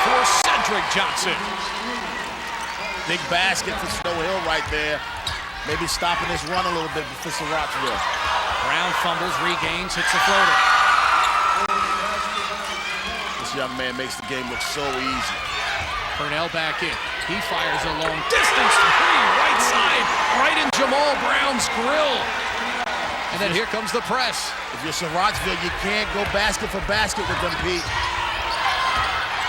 for Cedric Johnson. Big basket for Snow Hill right there. Maybe stopping this run a little bit for Surratsville. Brown fumbles, regains, hits the floater. This young man makes the game look so easy. Purnell back in. He fires a long distance 3, right side, right in Jamal Brown's grill. And then here comes the press. If you're Surratsville, you can't go basket for basket with them, Pete.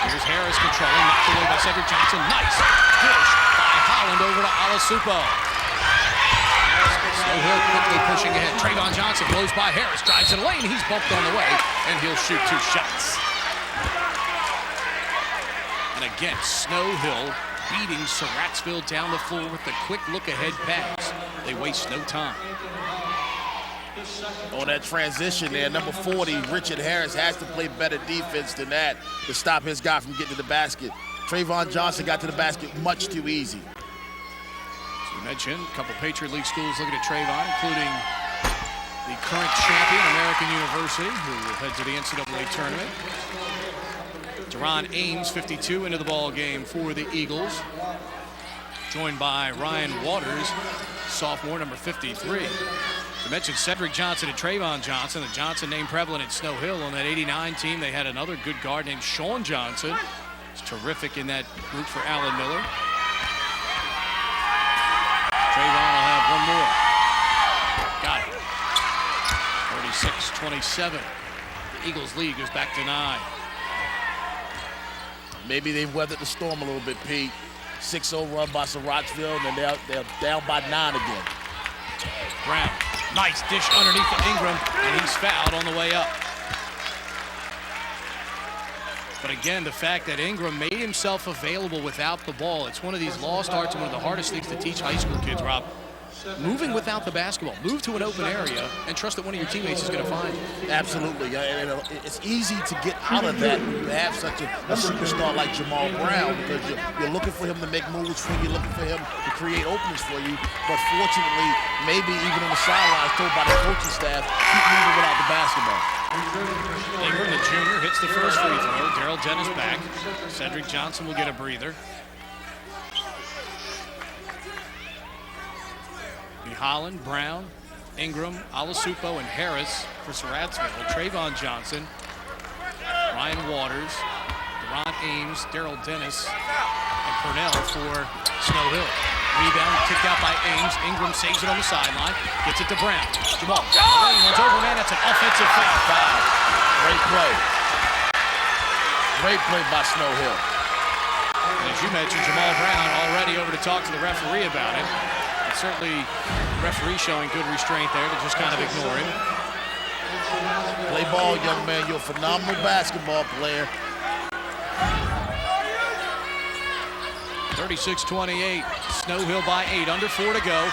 Here's Harris controlling, knocked away by Cedric Johnson. Nice dish by Holland over to Alasupo. Snow Hill quickly pushing ahead. Trayvon Johnson blows by Harris, drives in the lane. He's bumped on the way, and he'll shoot 2 shots. And again, Snow Hill beating Surratsville down the floor with the quick look-ahead pass. They waste no time. On that transition there, number 40, Richard Harris, has to play better defense than that to stop his guy from getting to the basket. Trayvon Johnson got to the basket much too easy. As you mentioned, a couple Patriot League schools looking at Trayvon, including the current champion, American University, who will head to the NCAA tournament. Deron Ames, 52, into the ball game for the Eagles, joined by Ryan Waters, sophomore, number 53. You mentioned Cedric Johnson and Trayvon Johnson. The Johnson name prevalent at Snow Hill. On that 89 team, they had another good guard named Sean Johnson. He's terrific in that group for Alan Miller. Trayvon will have one more. Got it. 36-27. Eagles lead goes back to 9. Maybe they've weathered the storm a little bit, Pete. 6-0 run by Surratsville, and then they're down by 9 again. Brown, nice dish underneath to Ingram, and he's fouled on the way up. But again, the fact that Ingram made himself available without the ball, it's one of these lost arts and one of the hardest things to teach high school kids, Rob. Moving without the basketball. Move to an open area and trust that one of your teammates is going to find you. Absolutely. It's easy to get out of that when you have such a superstar like Jamal Brown, because you're looking for him to make moves for you, you're looking for him to create openings for you. But fortunately, maybe even on the sidelines, told by the coaching staff, keep moving without the basketball. Ingram, the junior, hits the first free throw. Daryl Dennis back. Cedric Johnson will get a breather. Holland, Brown, Ingram, Alasupo, and Harris for Surratsville. Trayvon Johnson, Ryan Waters, Deron Ames, Daryl Dennis, and Purnell for Snow Hill. Rebound kicked out by Ames. Ingram saves it on the sideline, gets it to Brown. Jamal, runs over, man. That's an offensive foul. Great play. Great play by Snow Hill. And as you mentioned, Jamal Brown already over to talk to the referee about it. And certainly, referee showing good restraint there to just kind of ignore him. Play ball, young man. You're a phenomenal basketball player. 36-28, Snow Hill by 8, under 4 to go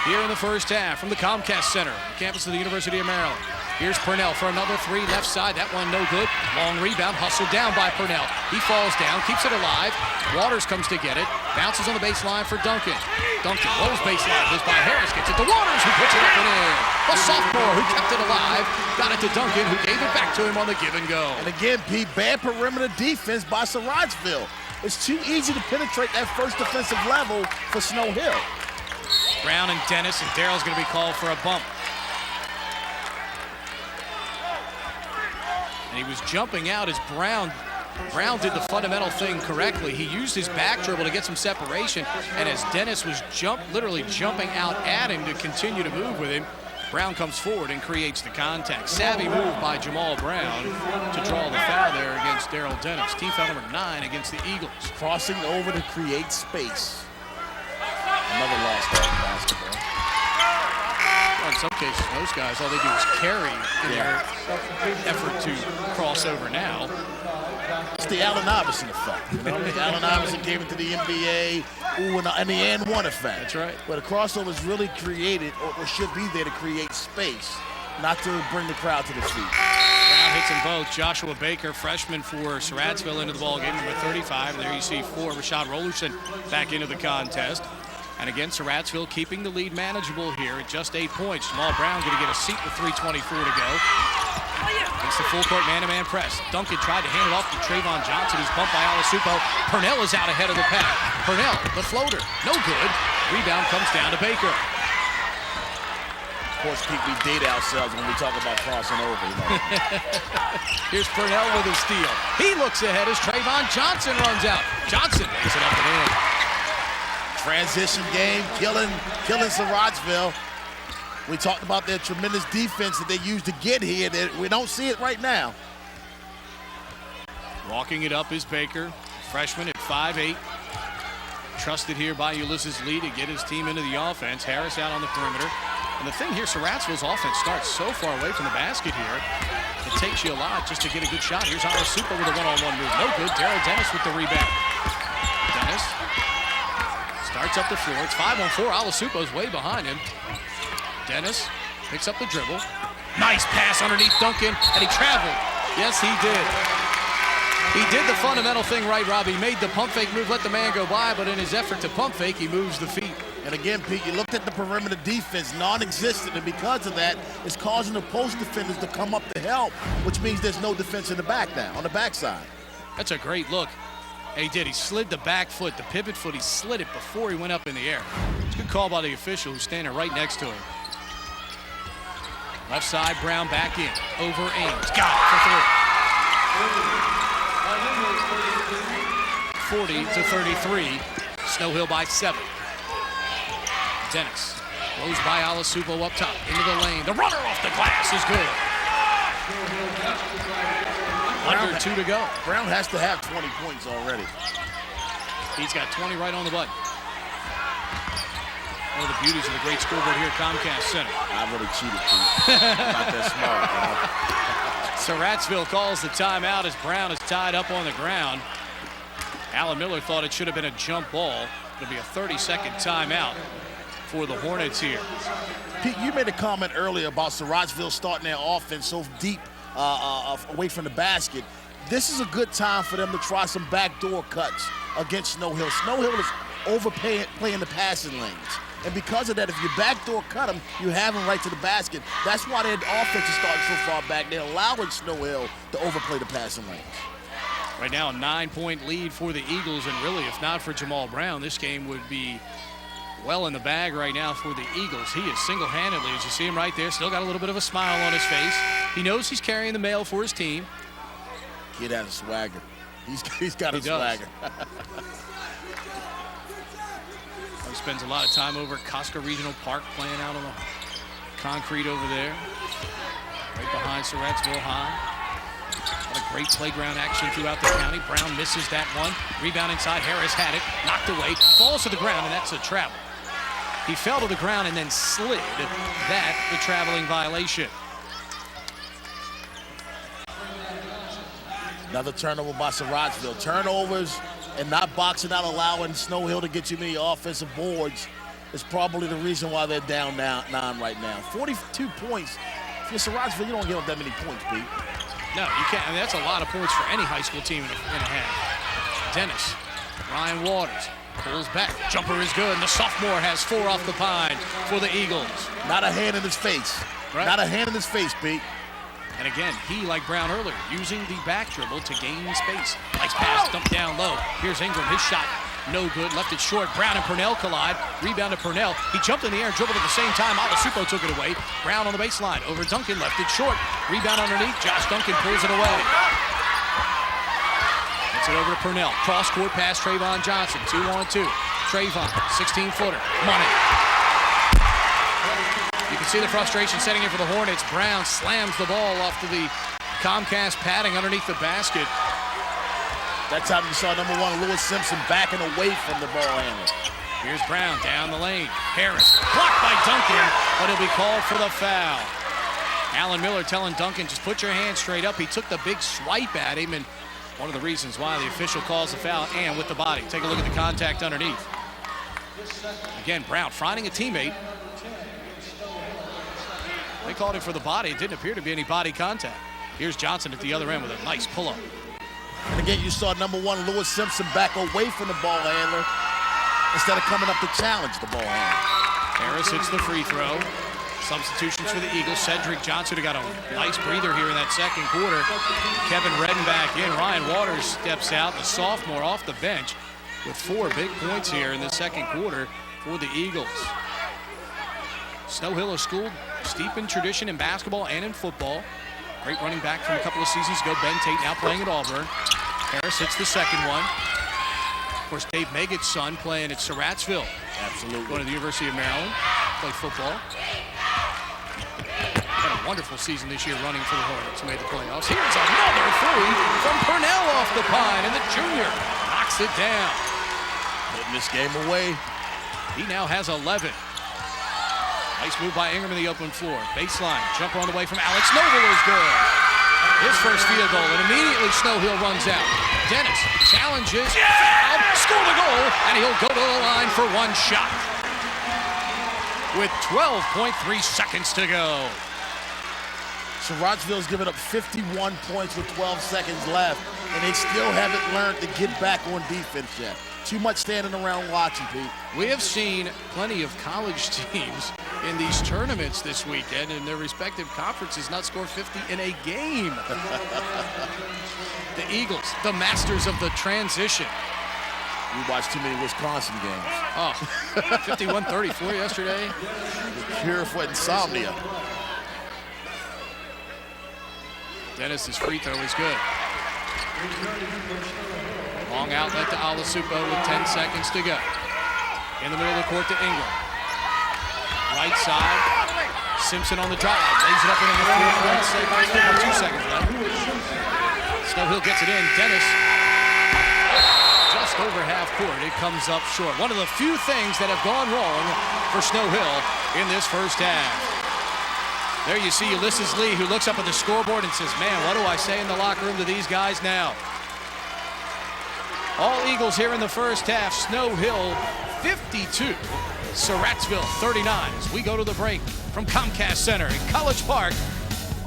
here in the first half from the Comcast Center, the campus of the University of Maryland. Here's Purnell for another 3, left side. That one no good. Long rebound, hustled down by Purnell. He falls down, keeps it alive. Waters comes to get it, bounces on the baseline for Duncan. Duncan rolls baseline, goes by Harris, gets it to Waters, who puts it up and in. The sophomore who kept it alive, got it to Duncan, who gave it back to him on the give and go. And again, Pete, bad perimeter defense by Surratsville. It's too easy to penetrate that first defensive level for Snow Hill. Brown and Dennis, and Daryl's going to be called for a bump. And he was jumping out as Brown did the fundamental thing correctly. He used his back dribble to get some separation, and as Dennis was literally jumping out at him to continue to move with him, Brown comes forward and creates the contact. Savvy move by Jamal Brown to draw the foul there against Daryl Dennis. Team foul number 9 against the Eagles. Crossing over to create space. Another lost art in basketball. Well, in some cases, most guys, all they do is carry in their effort to cross over now. It's the Allen Iverson effect. You know? Allen Iverson came into the NBA, and the and one effect. That's right. But a crossover is really created, or should be there to create space, not to bring the crowd to the feet. Brown hits them both. Joshua Baker, freshman for Surratsville, into the ball game, number 35. And there you see Rashad Rollerson back into the contest. And again, Surratsville keeping the lead manageable here at just 8 points. Jamal Brown going to get a seat with 3:24 to go. It's the full court man-to-man press. Duncan tried to hand it off to Trayvon Johnson, who's bumped by Alasupo. Purnell is out ahead of the pack. Purnell, the floater, no good. Rebound comes down to Baker. Of course, Pete, we date ourselves when we talk about crossing over. You know? Here's Purnell with a steal. He looks ahead as Trayvon Johnson runs out. Johnson makes it up and in. Transition game, killing Surratsville. We talked about their tremendous defense that they used to get here. We don't see it right now. Walking it up is Baker, freshman at 5'8". Trusted here by Ulysses Lee to get his team into the offense. Harris out on the perimeter. And the thing here, Surratsville's offense starts so far away from the basket here. It takes you a lot just to get a good shot. Here's Alasupo with a one-on-one move. No good. Daryl Dennis with the rebound. Dennis starts up the floor. It's 5-on-4. Alasupo's way behind him. Dennis picks up the dribble. Nice pass underneath Duncan, and he traveled. Yes, he did. He did the fundamental thing right, Rob. He made the pump fake move, let the man go by, but in his effort to pump fake, he moves the feet. And again, Pete, you looked at the perimeter defense, non-existent, and because of that, it's causing the post defenders to come up to help, which means there's no defense in the back now, on the backside. That's a great look. And he did. He slid the back foot, the pivot foot. He slid it before he went up in the air. It's a good call by the official who's standing right next to him. Left side, Brown back in. Over Ames. Got it for 3. 40-33. Snow Hill by 7. Dennis goes by Alasupo up top, into the lane. The runner off the glass is good. Under 2 to go. Brown has to have 20 points already. He's got 20 right on the button. One of the beauties of the great scoreboard here at Comcast Center. I really cheated, Pete. I'm not that smart. Surratsville calls the timeout as Brown is tied up on the ground. Alan Miller thought it should have been a jump ball. It'll be a 30-second timeout for the Hornets here. Pete, you made a comment earlier about Surratsville starting their offense so deep away from the basket. This is a good time for them to try some backdoor cuts against Snow Hill. Snow Hill is overplaying the passing lanes. And because of that, if you backdoor cut them, you have them right to the basket. That's why their offense is starting so far back. They're allowing Snow Hill to overplay the passing lanes. Right now, a 9-point lead for the Eagles, and really, if not for Jamal Brown, this game would be well in the bag right now for the Eagles. He is single-handedly, as you see him right there, still got a little bit of a smile on his face. He knows he's carrying the mail for his team. Kid has a swagger. He's got a swagger. He spends a lot of time over at Costco Regional Park playing out on the concrete over there, right behind Surratsville High. A lot of great playground action throughout the county. Brown misses that one. Rebound inside. Harris had it. Knocked away. Falls to the ground, and that's a travel. He fell to the ground and then slid. That, the traveling violation. Another turnover by Surratsville. Turnovers and not boxing out, allowing Snow Hill to get too many offensive boards is probably the reason why they're down 9 right now. 42 points. If you're Surratsville, you don't give up that many points, Pete. No, you can't. I mean, that's a lot of points for any high school team in a half. Dennis, Ryan Waters pulls back. Jumper is good, and the sophomore has 4 off the pine for the Eagles. Not a hand in his face. Right? Not a hand in his face, Pete. And again, he, like Brown earlier, using the back dribble to gain space. Nice pass, dumped down low. Here's Ingram, his shot, no good, left it short. Brown and Purnell collide, rebound to Purnell. He jumped in the air and dribbled at the same time. Alasupo took it away. Brown on the baseline, over Duncan, left it short. Rebound underneath, Josh Duncan pulls it away. Gets it over to Purnell. Cross-court pass, Trayvon Johnson, 2-on-2. Trayvon, 16-footer, money. You can see the frustration setting in for the Hornets. Brown slams the ball off to the Comcast padding underneath the basket. That time you saw number 1, Lewis Simpson, backing away from the ball handler. Here's Brown down the lane. Harris blocked by Duncan, but he'll be called for the foul. Alan Miller telling Duncan, just put your hand straight up. He took the big swipe at him, and one of the reasons why the official calls the foul, and with the body. Take a look at the contact underneath. Again, Brown finding a teammate. They called him for the body. It didn't appear to be any body contact. Here's Johnson at the other end with a nice pull-up. And again, you saw number 1, Lewis Simpson, back away from the ball handler instead of coming up to challenge the ball handler. Harris hits the free throw. Substitutions for the Eagles. Cedric Johnson who got a nice breather here in that second quarter. Kevin Redden back in. Ryan Waters steps out, the sophomore off the bench, with 4 big points here in the second quarter for the Eagles. Snow Hill, a school steep in tradition in basketball and in football. Great running back from a couple of seasons ago, Ben Tate, now playing at Auburn. Harris hits the second one. Of course, Dave Meggett's son playing at Surratsville. Absolutely. Going to the University of Maryland, play football. Had a wonderful season this year running for the Hornets, who made the playoffs. Here's another three from Purnell off the pine, and the junior knocks it down. Putting this game away. He now has 11. Nice move by Ingram in the open floor. Baseline, jumper on the way from Alex Noble is good. His first field goal, and immediately Snow Hill runs out. Dennis challenges, fouled, scored a goal, and he'll go to the line for 1 shot. With 12.3 seconds to go. Surratsville's given up 51 points with 12 seconds left, and they still haven't learned to get back on defense yet. Too much standing around watching, Pete. We have seen plenty of college teams in these tournaments this weekend in their respective conferences not score 50 in a game. The Eagles, the masters of the transition. We watched too many Wisconsin games. Oh, 51-34 yesterday. The cure for insomnia. Dennis's free throw is good. Long outlet to Alasupo with 10 seconds to go. In the middle of the court to Ingram. Right side, Simpson on the drive, lays it up in the 2 seconds left. Snow Hill gets it in. Dennis just over half court. It comes up short. One of the few things that have gone wrong for Snow Hill in this first half. There you see Ulysses Lee, who looks up at the scoreboard and says, man, what do I say in the locker room to these guys now? All Eagles here in the first half. Snow Hill 52, Surratsville 39 as we go to the break from Comcast Center in College Park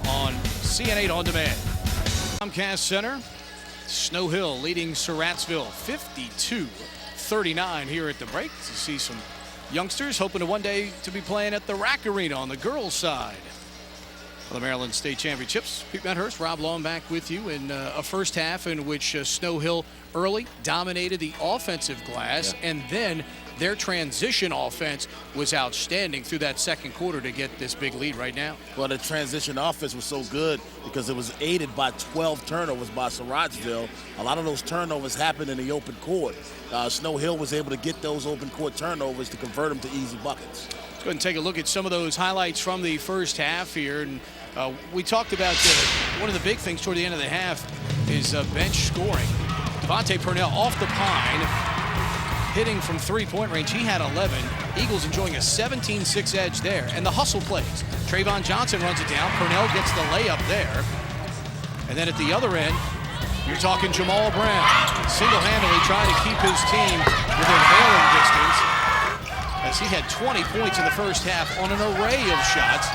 on CN8 On Demand. Comcast Center, Snow Hill leading Surratsville 52-39 here at the break. To see some youngsters hoping to one day to be playing at the Rack Arena on the girls' side of the Maryland State Championships. Pete Medhurst, Rob Long back with you in a first half in which Snow Hill early dominated the offensive glass, and then their transition offense was outstanding through that second quarter to get this big lead right now. Well, the transition offense was so good because it was aided by 12 turnovers by Surratsville. A lot of those turnovers happened in the open court. Snow Hill was able to get those open court turnovers to convert them to easy buckets. Let's go ahead and take a look at some of those highlights from the first half here. And we talked about one of the big things toward the end of the half is bench scoring. Devontae Purnell off the pine, hitting from three-point range. He had 11. Eagles enjoying a 17-6 edge there. And the hustle plays. Trayvon Johnson runs it down. Purnell gets the layup there. And then at the other end, you're talking Jamal Brown. Single-handedly trying to keep his team within hailing distance, as he had 20 points in the first half on an array of shots.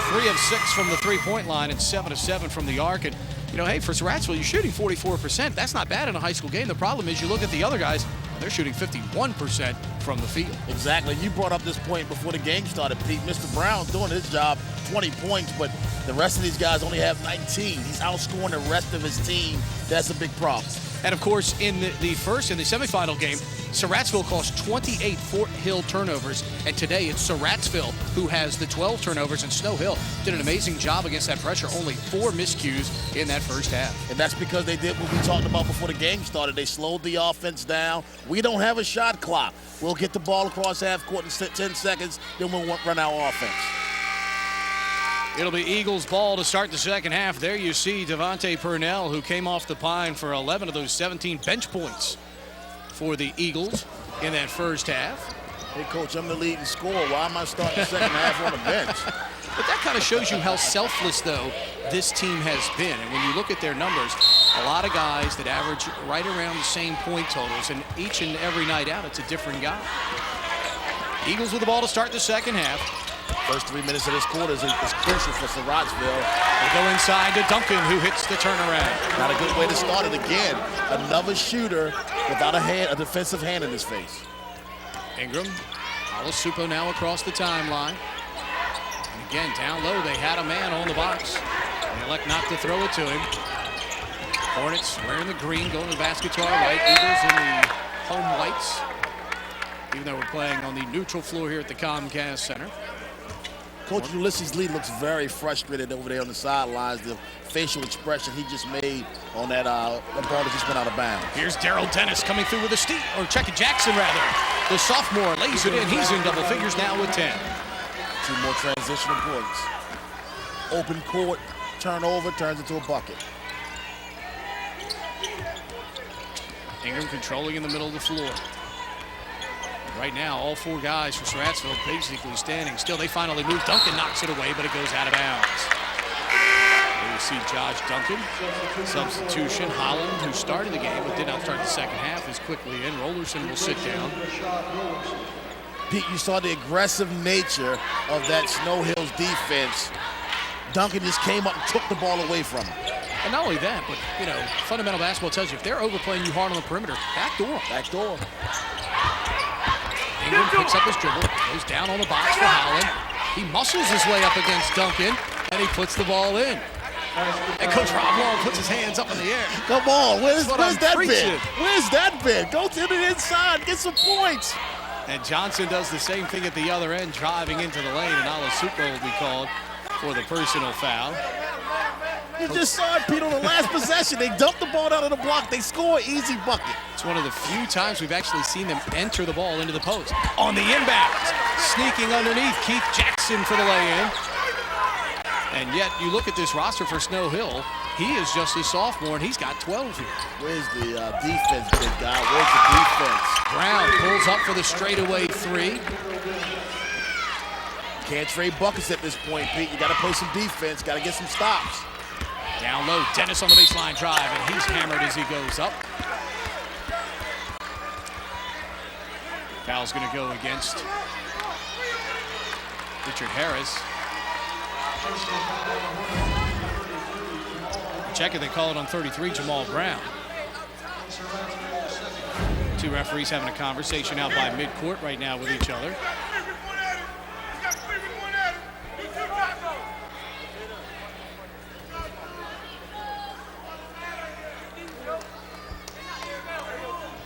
3 of 6 from the three-point line and 7 of 7 from the arc. And, you know, hey, for Surratsville, you're shooting 44%. That's not bad in a high school game. The problem is you look at the other guys, they're shooting 51% from the field. Exactly. You brought up this point before the game started, Pete. Mr. Brown's doing his job, 20 points, but the rest of these guys only have 19. He's outscoring the rest of his team. That's a big problem. And, of course, in the semifinal game, Surratsville caused 28 Fort Hill turnovers, and today it's Surratsville who has the 12 turnovers, and Snow Hill did an amazing job against that pressure. Only 4 miscues in that first half. And that's because they did what we talked about before the game started. They slowed the offense down. We don't have a shot clock. We'll get the ball across half court in 10 seconds, then we'll run our offense. It'll be Eagles ball to start the second half. There you see Devontae Purnell, who came off the pine for 11 of those 17 bench points for the Eagles in that first half. Hey, Coach, I'm the leading scorer. Why am I starting the second half on the bench? But that kind of shows you how selfless, though, this team has been. And when you look at their numbers, a lot of guys that average right around the same point totals, and each and every night out, it's a different guy. Eagles with the ball to start the second half. First 3 minutes of this quarter is crucial for Surratsville. They go inside to Duncan, who hits the turnaround. Not a good way to start it again. Another shooter without a defensive hand in his face. Ingram, Alasupo now across the timeline. And again, down low, they had a man on the box. They elect not to throw it to him. Hornets wearing the green, going to the basket to our right. Eagles in the home whites, even though we're playing on the neutral floor here at the Comcast Center. Coach Ulysses Lee looks very frustrated over there on the sidelines. The facial expression he just made on that ball that just went out of bounds. Here's Daryl Dennis coming through with a steal, or Checkett Jackson rather. The sophomore lays it in. He's in double figures now with 10. 2 more transitional points. Open court, turnover, turns into a bucket. Ingram controlling in the middle of the floor. Right now, all 4 guys for Surratsville basically standing still. They finally move. Duncan knocks it away, but it goes out of bounds. There you see Josh Duncan. Substitution. Holland, who started the game but did not start the second half, is quickly in. Rollerson will sit down. Pete, you saw the aggressive nature of that Snow Hills defense. Duncan just came up and took the ball away from him. And not only that, but, you know, fundamental basketball tells you if they're overplaying you hard on the perimeter, backdoor. Backdoor. Ingram picks up his dribble, goes down on the box for Holland. He muscles his way up against Duncan, and he puts the ball in. And Coach Rob Long puts his hands up in the air. Come on, where's that preaching. been? Where's that been? Go to the inside, get some points. And Johnson does the same thing at the other end, driving into the lane, and Alasupo will be called for the personal foul. You just saw it, Pete, on the last possession. They dumped the ball down to the block. They score, easy bucket. It's one of the few times we've actually seen them enter the ball into the post. On the inbounds, sneaking underneath, Keith Jackson for the lay-in. And yet, you look at this roster for Snow Hill, he is just a sophomore, and he's got 12 here. Where's the defense, big guy? Where's the defense? Brown pulls up for the straightaway three. Can't trade buckets at this point, Pete. You got to play some defense, got to get some stops. Down low, Dennis on the baseline drive, and he's hammered as he goes up. Foul's going to go against Richard Harris. Check it, they call it on 33, Jamal Brown. Two referees having a conversation out by midcourt right now with each other.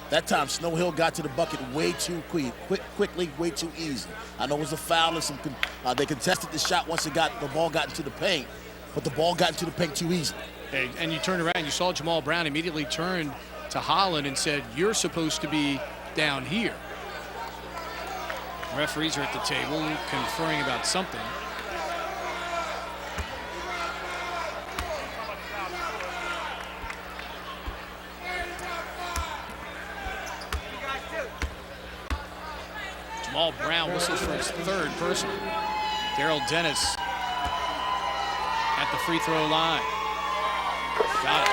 That time, Snow Hill got to the bucket way too quickly, way too easy. I know it was a foul and some. They contested the shot once the ball got into the paint, but the ball got into the paint too easy. Hey, and you turned around, you saw Jamal Brown immediately turned to Holland and said, "You're supposed to be down here." Referees are at the table conferring about something. Jamal Brown whistles for his third personal. Daryl Dennis at the free throw line. Got it.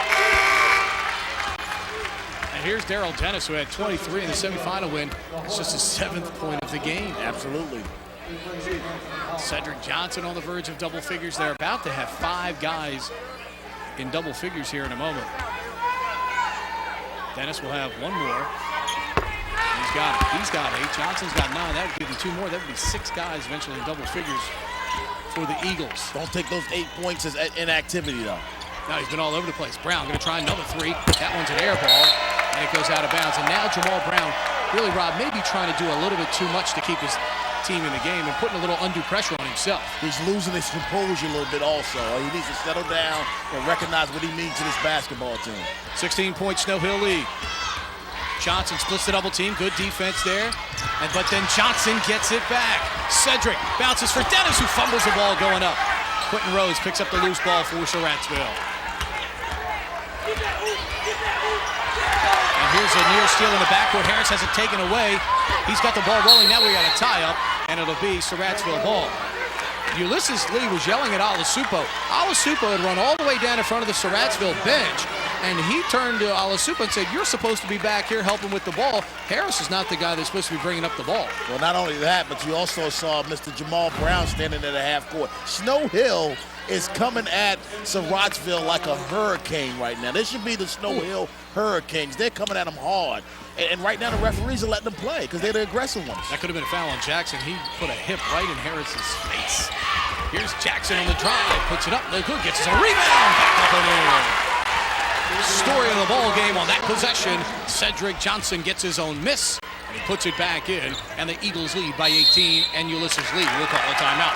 And here's Daryl Dennis, who had 23 in the semifinal win. It's just his 7th point of the game. Absolutely. Cedric Johnson on the verge of double figures. They're about to have 5 guys in double figures here in a moment. Dennis will have 1 more. He's got 8. Johnson's got 9. That would give him 2 more. That would be 6 guys eventually in double figures for the Eagles. Don't take those 8 points as inactivity, though. No, he's been all over the place. Brown going to try another 3. That one's an air ball, and it goes out of bounds. And now Jamal Brown, really, Rob, maybe trying to do a little bit too much to keep his team in the game and putting a little undue pressure on himself. He's losing his composure a little bit also. He needs to settle down and recognize what he means to this basketball team. 16-point Snow Hill lead. Johnson splits the double team. Good defense there. But then Johnson gets it back. Cedric bounces for Dennis, who fumbles the ball going up. Quentin Rose picks up the loose ball for Surratsville. And here's a near steal in the backcourt. Harris has it taken away. He's got the ball rolling. Now we got a tie-up, and it'll be Surratsville ball. Ulysses Lee was yelling at Alasupo. Alasupo had run all the way down in front of the Surratsville bench, and he turned to Alasupo and said, "You're supposed to be back here helping with the ball. Harris is not the guy that's supposed to be bringing up the ball." Well, not only that, but you also saw Mr. Jamal Brown standing at a half court. Snow Hill is coming at Surratsville like a hurricane right now. This should be the Snow Hill Hurricanes. They're coming at them hard. And right now the referees are letting them play because they're the aggressive ones. That could have been a foul on Jackson. He put a hip right in Harris's face. Here's Jackson on the drive, puts it up, no good, gets his own rebound, back up and in. Story of the ball game on that possession. Cedric Johnson gets his own miss, and he puts it back in, and the Eagles lead by 18, and Ulysses Lee will call a timeout.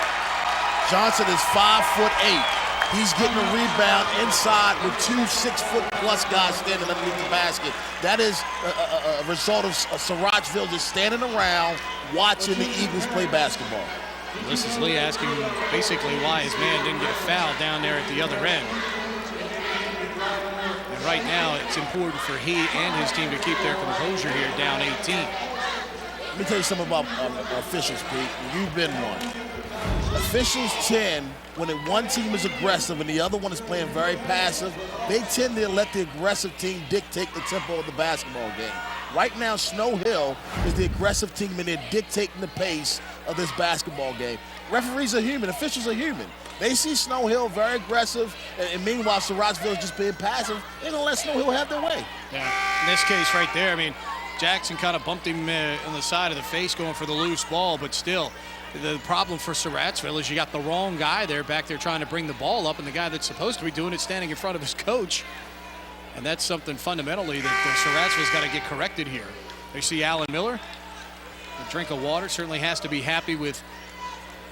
Johnson is 5'8". He's getting a rebound inside with 2 6-foot-plus guys standing underneath the basket. That is a result of Surratsville just standing around watching the Eagles play basketball. Ulysses Lee asking basically why his man didn't get a foul down there at the other end. And right now, it's important for he and his team to keep their composure here, down 18. Let me tell you something about officials, Pete. You've been one. Officials tend, when one team is aggressive and the other one is playing very passive, they tend to let the aggressive team dictate the tempo of the basketball game. Right now, Snow Hill is the aggressive team, and they're dictating the pace of this basketball game. Referees are human. Officials are human. They see Snow Hill very aggressive, and meanwhile, Surratsville is just being passive. They're going to let Snow Hill have their way. Yeah, in this case right there, I mean, Jackson kind of bumped him on the side of the face going for the loose ball, but still, the problem for Surratsville is you got the wrong guy there back there trying to bring the ball up, and the guy that's supposed to be doing it standing in front of his coach. And that's something fundamentally that Surratsville's got to get corrected here. They see Alan Miller, a drink of water, certainly has to be happy with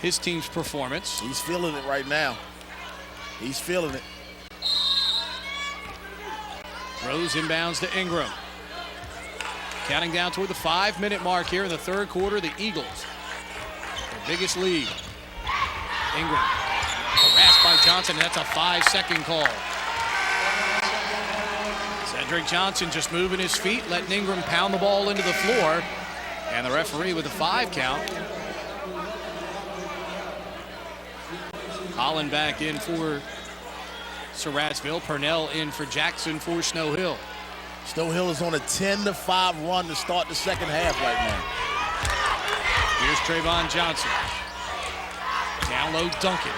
his team's performance. He's feeling it right now. He's feeling it. Rose inbounds to Ingram. Counting down toward the 5-minute mark here in the third quarter, the Eagles, their biggest lead. Ingram harassed by Johnson. That's a 5-second call. Cedric Johnson just moving his feet, letting Ingram pound the ball into the floor. And the referee with a 5 count. Holland back in for Surratsville. Purnell in for Jackson for Snow Hill. Snow Hill is on a 10-5 run to start the second half right now. Here's Trayvon Johnson. Down low, Duncan.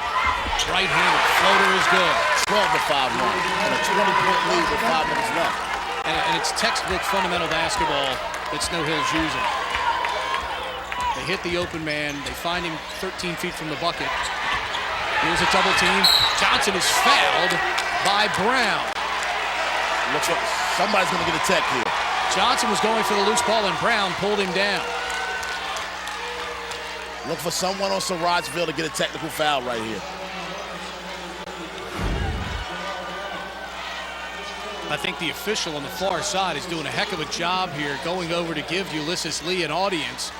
Right-handed floater is good. 12-5 run and a 20-point lead with 5 minutes left. And it's textbook fundamental basketball that Snow Hill's using. They hit the open man. They find him 13 feet from the bucket. Here's a double team. Johnson is fouled by Brown. Looks like somebody's going to get a tech here. Johnson was going for the loose ball, and Brown pulled him down. Look for someone on Surratsville to get a technical foul right here. I think the official on the far side is doing a heck of a job here, going over to give Ulysses Lee an audience,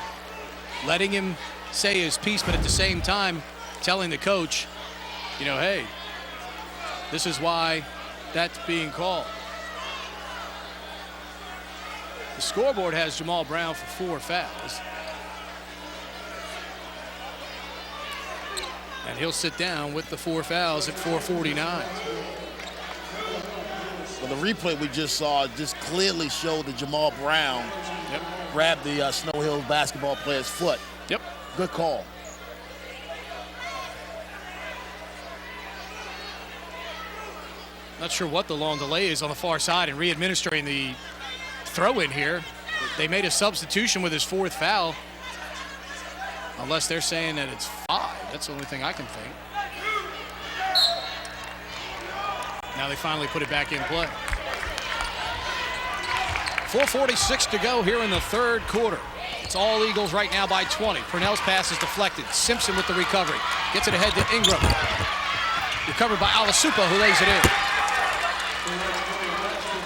letting him say his piece, but at the same time telling the coach, you know, hey, this is why that's being called. The scoreboard has Jamal Brown for 4 fouls. And he'll sit down with the 4 fouls at 4:49. Well, the replay we just saw just clearly showed that Jamal Brown grabbed the Snow Hill basketball player's foot. Yep. Good call. Not sure what the long delay is on the far side and re-administering the throw-in here. They made a substitution with his 4th foul. Unless they're saying that it's 5. That's the only thing I can think. Now they finally put it back in play. 4:46 to go here in the third quarter. It's all Eagles right now by 20. Purnell's pass is deflected. Simpson with the recovery. Gets it ahead to Ingram. Recovered by Alasupa, who lays it in.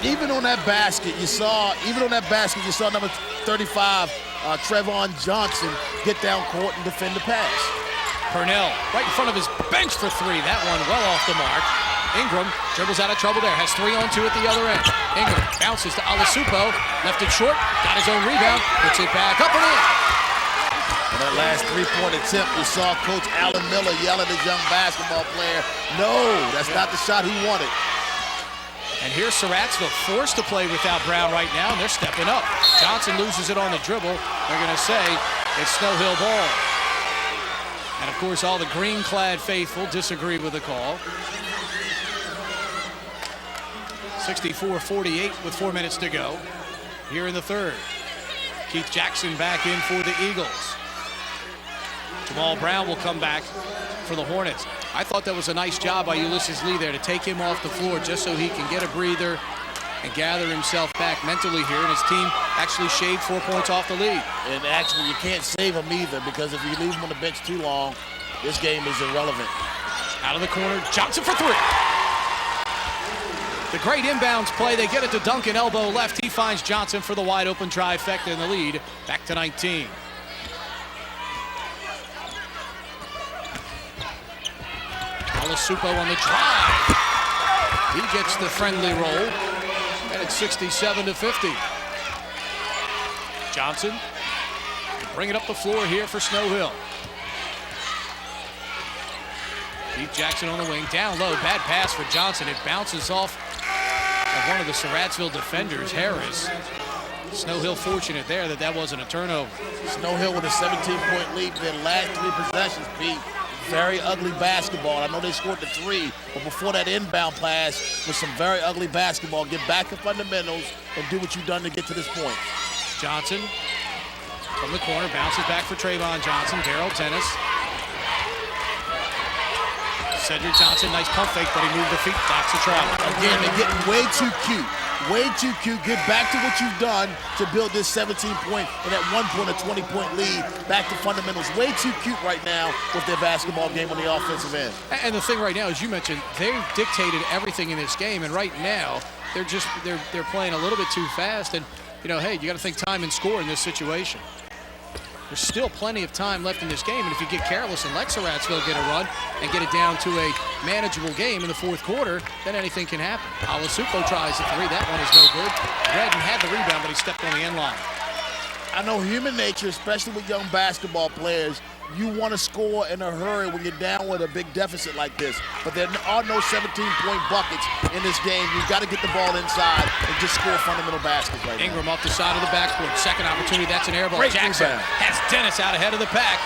Even on that basket, you saw number 35, Trayvon Johnson, get down court and defend the pass. Purnell right in front of his bench for 3. That one well off the mark. Ingram dribbles out of trouble there. Has 3 on 2 at the other end. Ingram bounces to Alasupo. Left it short. Got his own rebound. Puts it back up and in. And that last 3-point attempt, you saw Coach Alan Miller yell at his young basketball player, no, that's not the shot he wanted. And here's Surratsville forced to play without Brown right now, and they're stepping up. Johnson loses it on the dribble. They're going to say it's Snow Hill ball. And, of course, all the green-clad faithful disagree with the call. 64-48 with 4 minutes to go here in the third. Keith Jackson back in for the Eagles. Jamal Brown will come back for the Hornets. I thought that was a nice job by Ulysses Lee there to take him off the floor just so he can get a breather and gather himself back mentally here. And his team actually shaved 4 points off the lead. And actually, you can't save him either, because if you leave him on the bench too long, this game is irrelevant. Out of the corner, Johnson for 3. The great inbounds play. They get it to Duncan, elbow left. He finds Johnson for the wide open trifecta in the lead. Back to 19. Alasupo on the drive. He gets the friendly roll. And it's 67-50. Johnson bring it up the floor here for Snow Hill. Keith Jackson on the wing, down low, bad pass for Johnson. It bounces off of one of the Surratsville defenders, Harris. Snow Hill fortunate there that wasn't a turnover. Snow Hill with a 17-point lead for their last 3 possessions, Pete. Very ugly basketball. I know they scored the 3, but before that inbound pass was some very ugly basketball. Get back to fundamentals and do what you've done to get to this point. Johnson from the corner, bounces back for Trayvon Johnson. Darrell Tennis. Cedric Johnson, nice pump fake, but he moved the feet. That's a travel. Again, they're getting way too cute. Way too cute. Get back to what you've done to build this 17-point and at one point a 20-point lead. Back to fundamentals. Way too cute right now with their basketball game on the offensive end. And the thing right now, as you mentioned, they've dictated everything in this game, and right now they're playing a little bit too fast. And hey, you got to think time and score in this situation. There's still plenty of time left in this game, and if you get careless and let Surratsville get a run and get it down to a manageable game in the fourth quarter, then anything can happen. Alasupo tries a three. That one is no good. Redden had the rebound, but he stepped on the end line. I know human nature, especially with young basketball players, you want to score in a hurry when you're down with a big deficit like this. But there are no 17-point buckets in this game. You've got to get the ball inside and just score fundamental baskets right now. Ingram off the side of the backboard. Second opportunity, that's an air ball. Great Jackson rebound. has Dennis out ahead of the pack.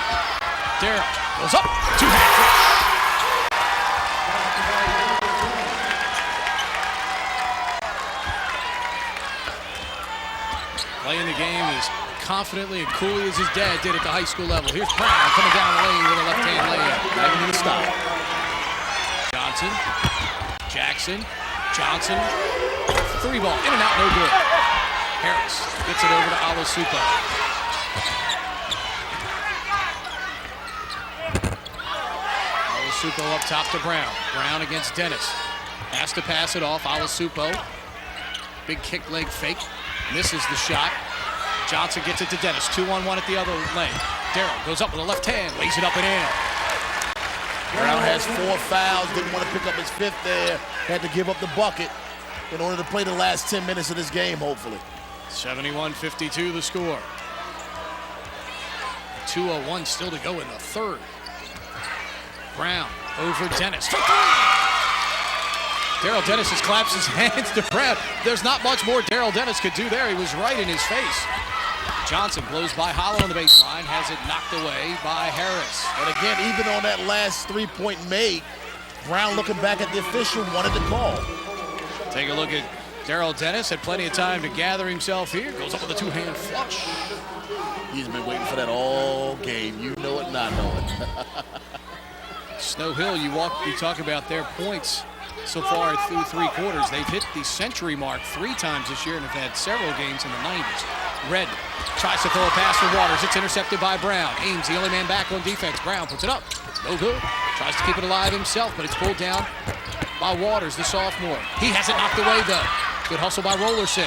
Darrell goes up. Two-hand flush. Playing the game as confidently and coolly as his dad did at the high school level. Here's Brown coming down the lane with a left-hand layup. Right into the stop. Johnson, Jackson, Johnson, three ball, in and out, no good. Harris gets it over to Alasupo. Alasupo up top to Brown. Brown against Dennis. Has to pass it off. Alasupo. Big kick leg fake. Misses the shot. Johnson gets it to Dennis. 2-on-1 at the other lane. Darrell goes up with a left hand. Lays it up and in. Brown has 4 fouls. Didn't want to pick up his 5th there. Had to give up the bucket in order to play the last 10 minutes of this game, hopefully. 71-52 the score. 2:01 still to go in the third. Brown over Dennis. Darrell Dennis has collapsed his hands to Brown. There's not much more Darrell Dennis could do there. He was right in his face. Johnson blows by Hollow on the baseline, has it knocked away by Harris. And again, even on that last 3-point made, Brown looking back at the official wanted the call. Take a look at Darrell Dennis. Had plenty of time to gather himself here. Goes up with a two-hand flush. He's been waiting for that all game. You know it, not know it. Snow Hill, you talk about their points so far through 3 quarters. They've hit the century mark 3 times this year and have had several games in the 90s. Red tries to throw a pass for Waters. It's intercepted by Brown. Ames, the only man back on defense. Brown puts it up. It's no good. Tries to keep it alive himself, but it's pulled down by Waters, the sophomore. He has it knocked away, though. Good hustle by Rollerson.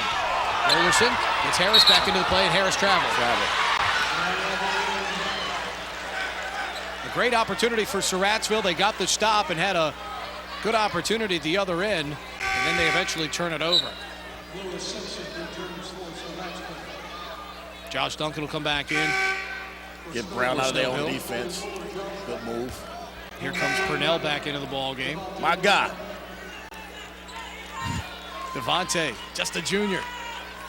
Rollerson gets Harris back into the play, and Harris travels. A great opportunity for Surratsville. They got the stop and had a good opportunity at the other end, and then they eventually turn it over. Josh Duncan will come back in. Get Brown out of there on defense. Good move. Here comes Purnell back into the ball game. My God. Devontae, just a junior.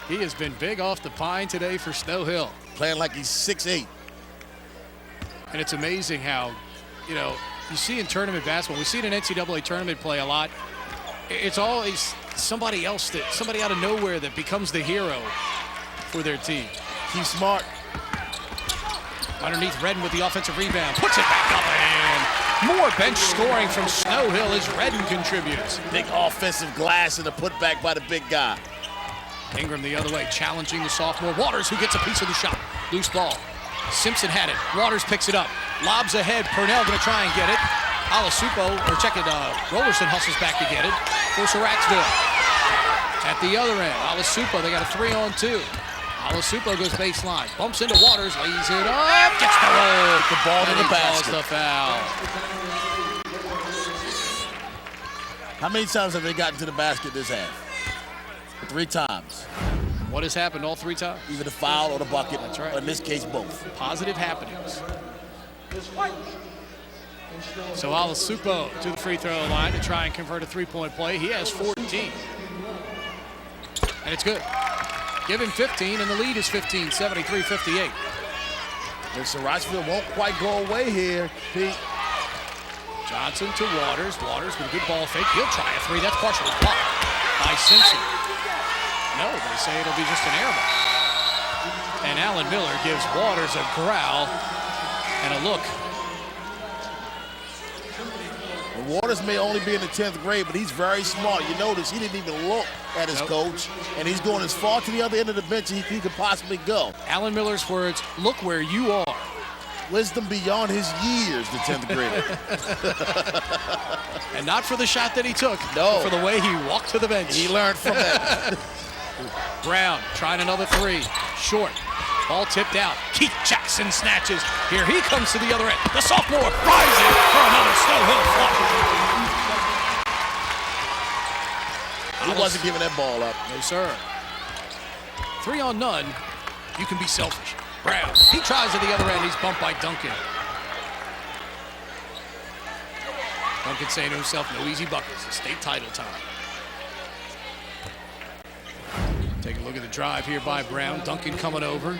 He has been big off the pine today for Snow Hill. Playing like he's 6'8". And it's amazing how, you see in tournament basketball, we see it in NCAA tournament play a lot. It's always somebody else, somebody out of nowhere that becomes the hero for their team. He's smart. Underneath Redden with the offensive rebound. Puts it back up and more bench scoring from Snow Hill as Redden contributes. Big offensive glass and a putback by the big guy. Ingram the other way, challenging the sophomore. Waters, who gets a piece of the shot. Loose ball. Simpson had it. Waters picks it up. Lobs ahead. Purnell going to try and get it. Alasupo, Rollerson hustles back to get it for Surratsville. At the other end, Alasupo, they got a 3-on-2. Alasupo goes baseline, bumps into Waters, lays it up, gets the roll. The ball to the basket. The foul. How many times have they gotten to the basket this half? 3 times. What has happened all 3 times? Either the foul or the bucket. That's right. Or in this case, both. Positive happenings. So Alasupo to the free throw line to try and convert a 3-point play. He has 14. And it's good. Give him 15, and the lead is 15, 73-58. And Surratsville won't quite go away here, Pete. Johnson to Waters. Waters with a good ball fake. He'll try a 3. That's partially blocked by Simpson. No, they say it'll be just an air ball. And Alan Miller gives Waters a growl and a look. And Waters may only be in the 10th grade, but he's very smart. You notice he didn't even look at his coach, and he's going as far to the other end of the bench as he could possibly go. Alan Miller's words, look where you are. Wisdom beyond his years, the 10th grader. And not for the shot that he took, no, but for the way he walked to the bench. He learned from that. Brown trying another three. Short. Ball tipped out. Keith Jackson snatches. Here he comes to the other end. The sophomore rising for another Snow Hill flop. He wasn't giving that ball up. No, sir. 3 on none. You can be selfish. Brown. He tries at the other end. He's bumped by Duncan. Duncan saying to himself, no easy buckets. It's state title time. Take a look at the drive here by Brown. Duncan coming over.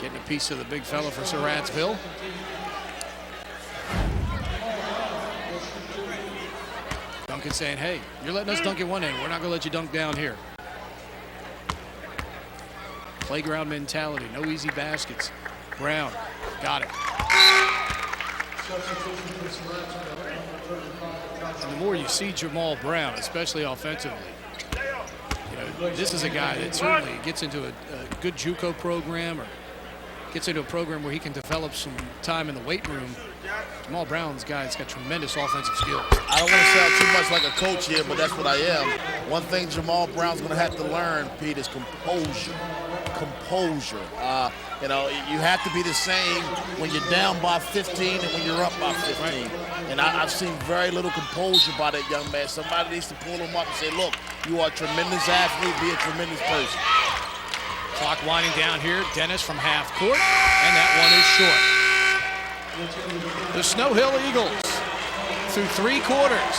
Getting a piece of the big fella for Surratsville. Duncan saying, hey, you're letting us dunk at one end. We're not going to let you dunk down here. Playground mentality. No easy baskets. Brown got it. And the more you see Jamal Brown, especially offensively, you know, this is a guy that certainly gets into a good JUCO program or gets into a program where he can develop some time in the weight room. Jamal Brown's guy has got tremendous offensive skills. I don't want to sound too much like a coach here, but that's what I am. One thing Jamal Brown's going to have to learn, Pete, is composure. Composure. You know, you have to be the same when you're down by 15 and when you're up by 15. Right. And I've seen very little composure by that young man. Somebody needs to pull him up and say, look, you are a tremendous athlete, be a tremendous person. Clock winding down here. Dennis from half court, and that one is short. The Snow Hill Eagles, through 3 quarters,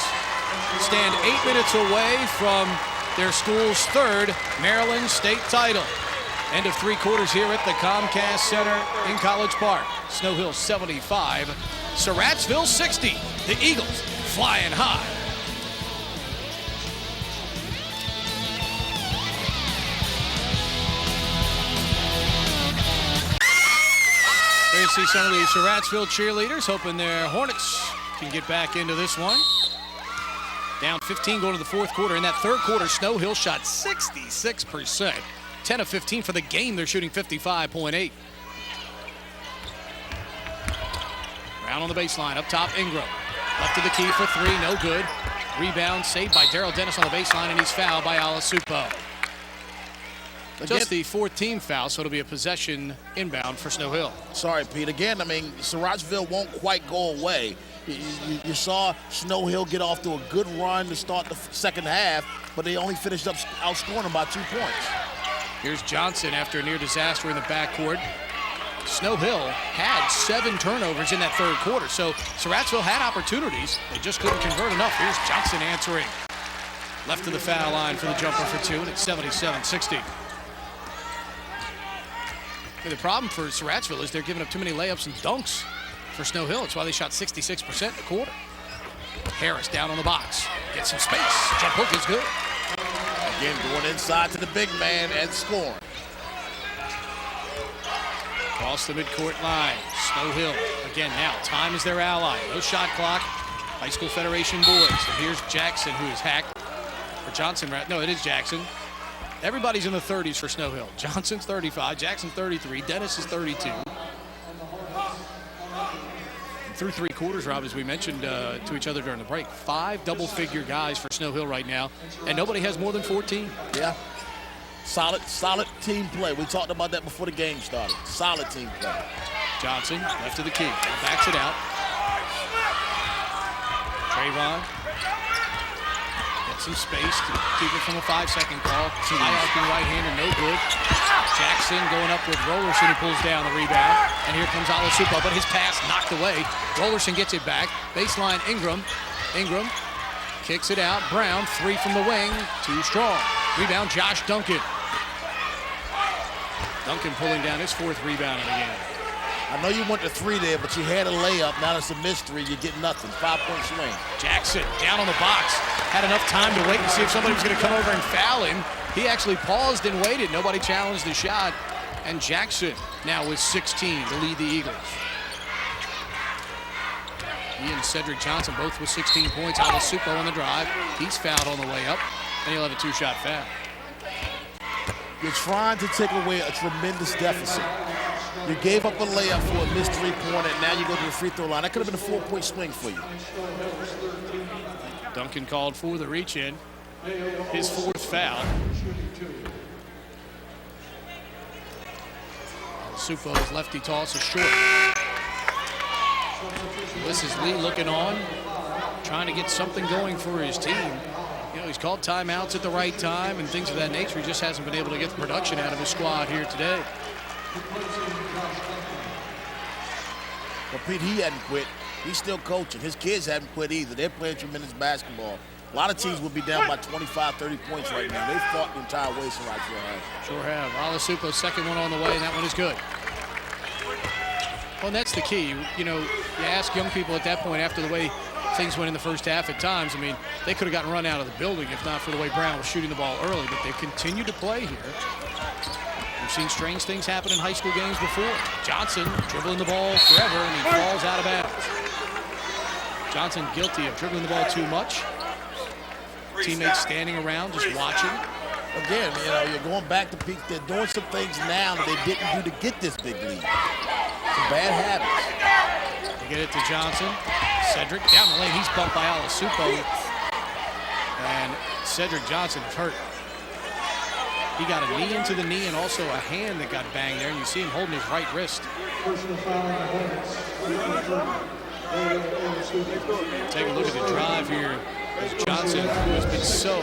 stand 8 minutes away from their school's 3rd Maryland state title. End of 3 quarters here at the Comcast Center in College Park. Snow Hill 75, Surratsville 60. The Eagles flying high. There you see some of the Surratsville cheerleaders hoping their Hornets can get back into this one. Down 15 going to the 4th quarter. In that 3rd quarter, Snow Hill shot 66%. 10 of 15 for the game. They're shooting 55.8. Brown on the baseline. Up top, Ingram. Left to the key for 3. No good. Rebound saved by Daryl Dennis on the baseline, and he's fouled by Alasupo. Just the 4th team foul, so it'll be a possession inbound for Snow Hill. Sorry, Pete. Again, I mean, Surratsville won't quite go away. You saw Snow Hill get off to a good run to start the second half, but they only finished up outscoring them by 2 points. Here's Johnson after a near disaster in the backcourt. Snow Hill had 7 turnovers in that 3rd quarter, so Surratsville had opportunities. They just couldn't convert enough. Here's Johnson answering. Left to the foul line for the jumper for 2, and it's 77-60. The problem for Surratsville is they're giving up too many layups and dunks for Snow Hill. That's why they shot 66% in the quarter. Harris down on the box. Gets some space. Jump hook is good. Again, going inside to the big man and scoring. Across the midcourt line. Snow Hill again now. Time is their ally. No shot clock. High School Federation boys. And here's Jackson, who is hacked. For Johnson, no, it is Jackson. Everybody's in the 30s for Snow Hill. Johnson's 35, Jackson 33, Dennis is 32. And through 3 quarters, Rob, as we mentioned to each other during the break, 5 double-figure guys for Snow Hill right now, and nobody has more than 14. Yeah. Solid team play. We talked about that before the game started. Solid team play. Johnson, left to the key, backs it out. Trayvon. Some space to keep it from a 5-second call. High arcing right hander, no good. Jackson going up with Rollerson, who pulls down the rebound. And here comes Alasupo, but his pass knocked away. Rollerson gets it back. Baseline, Ingram. Ingram kicks it out. Brown, 3 from the wing. Too strong. Rebound, Josh Duncan. Duncan pulling down his 4th rebound of the game. I know you went to 3 there, but you had a layup. Now it's a mystery. You get nothing. 5-point swing. Jackson down on the box. Had enough time to wait and see if somebody was going to come over and foul him. He actually paused and waited. Nobody challenged the shot. And Jackson now with 16 to lead the Eagles. He and Cedric Johnson both with 16 points. Alasupo on the drive. He's fouled on the way up, and he'll have a 2-shot foul. You're trying to take away a tremendous deficit. You gave up a layup for a missed three-pointer, and now you go to the free throw line. That could have been a 4-point swing for you. Duncan called for the reach-in. His 4th foul. Alasupo's lefty toss is short. This is Lee looking on, trying to get something going for his team. You know, he's called timeouts at the right time and things of that nature. He just hasn't been able to get the production out of his squad here today. Well, Pete, he hadn't quit. He's still coaching. His kids haven't quit either. They're playing tremendous basketball. A lot of teams would be down by 25, 30 points right now. They fought the entire way, Surratsville has. Sure have. Alasupo's second one on the way, and that one is good. Well, and that's the key. You know, you ask young people at that point after the way things went in the first half at times. I mean, they could have gotten run out of the building if not for the way Brown was shooting the ball early, but they continue to play here. We've seen strange things happen in high school games before. Johnson dribbling the ball forever, and he falls out of bounds. Johnson guilty of dribbling the ball too much. Teammates standing around just watching. Again, you know, you're going back to Pete. They're doing some things now that they didn't do to get this big lead. Some bad habits. They get it to Johnson. Cedric down the lane. He's bumped by Alasupo. And Cedric Johnson is hurt. He got a knee into the knee and also a hand that got banged there. And you see him holding his right wrist. Take a look at the drive here. As Johnson, who has been so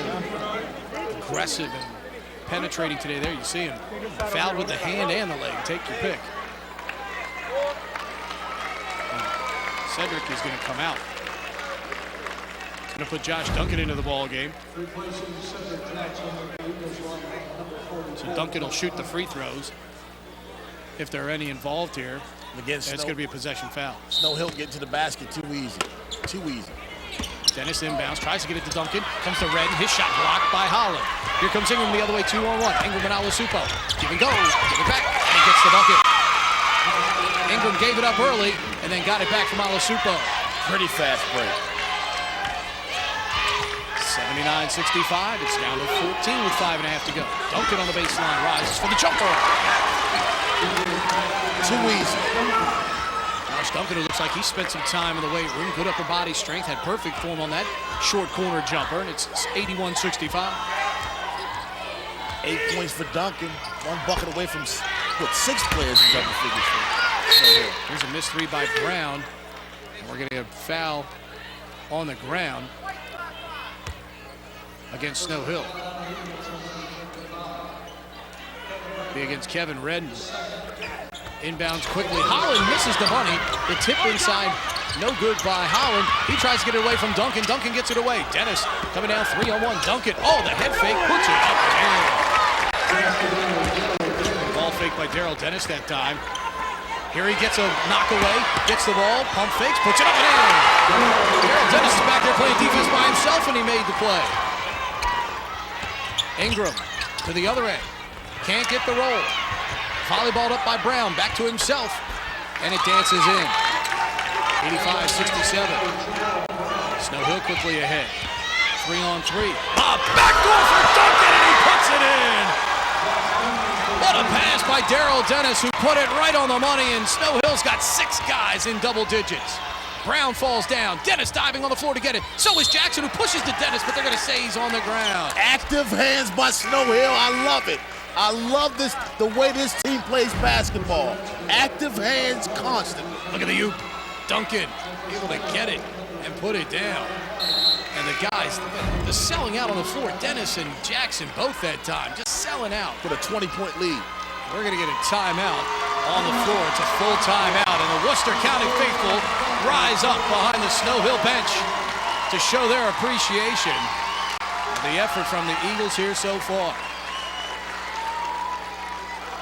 aggressive and penetrating today there, you see him fouled with the hand and the leg. Take your pick. And Cedric is going to come out. He's going to put Josh Duncan into the ball game. So Duncan will shoot the free throws if there are any involved here. Again, it's going to be a possession foul. Snow Hill getting to the basket too easy. Too easy. Dennis inbounds, tries to get it to Duncan, comes to Redden, his shot blocked by Holland. Here comes Ingram the other way, 2-on-1. Ingram and Alasupo. Give and go, give it back, and he gets the bucket. Ingram gave it up early, and then got it back from Alasupo. Pretty fast break. 79-65, it's down to 14 with 5.5 to go. Duncan on the baseline, rises for the jumper. Too easy. Duncan, who looks like he spent some time in the weight room, good upper body strength, had perfect form on that short corner jumper, and it's 81-65. 8 points for Duncan, 1 bucket away from, 6 players in double figures for Snow Hill. Here's a missed 3 by Brown, and we're going to get a foul on the ground against Snow Hill. Be against Kevin Redden. Inbounds quickly. Holland misses the money. The tip inside, no good by Holland. He tries to get it away from Duncan. Duncan gets it away. Dennis coming down 3-on-1. Duncan. Oh, the head fake puts it up and in. Ball fake by Daryl Dennis that time. Here he gets a knock away. Gets the ball. Pump fakes. Puts it up and in. Daryl Dennis is back there playing defense by himself, and he made the play. Ingram to the other end. Can't get the roll. Volleyballed up by Brown, back to himself, and it dances in. 85-67. Snow Hill quickly ahead. 3-on-3. Backdoor for Duncan, and he puts it in. What a pass by Daryl Dennis, who put it right on the money, and Snow Hill's got 6 guys in double digits. Brown falls down. Dennis diving on the floor to get it. So is Jackson, who pushes to Dennis, but they're going to say he's on the ground. Active hands by Snow Hill. I love it. I love this, the way this team plays basketball. Active hands constantly. Look at the oop. Duncan able to get it and put it down. And the guys, the selling out on the floor. Dennis and Jackson both that time, just selling out. With a 20-point lead. We're going to get a timeout on the floor. It's a full timeout, and the Worcester County faithful rise up behind the Snow Hill bench to show their appreciation of the effort from the Eagles here so far.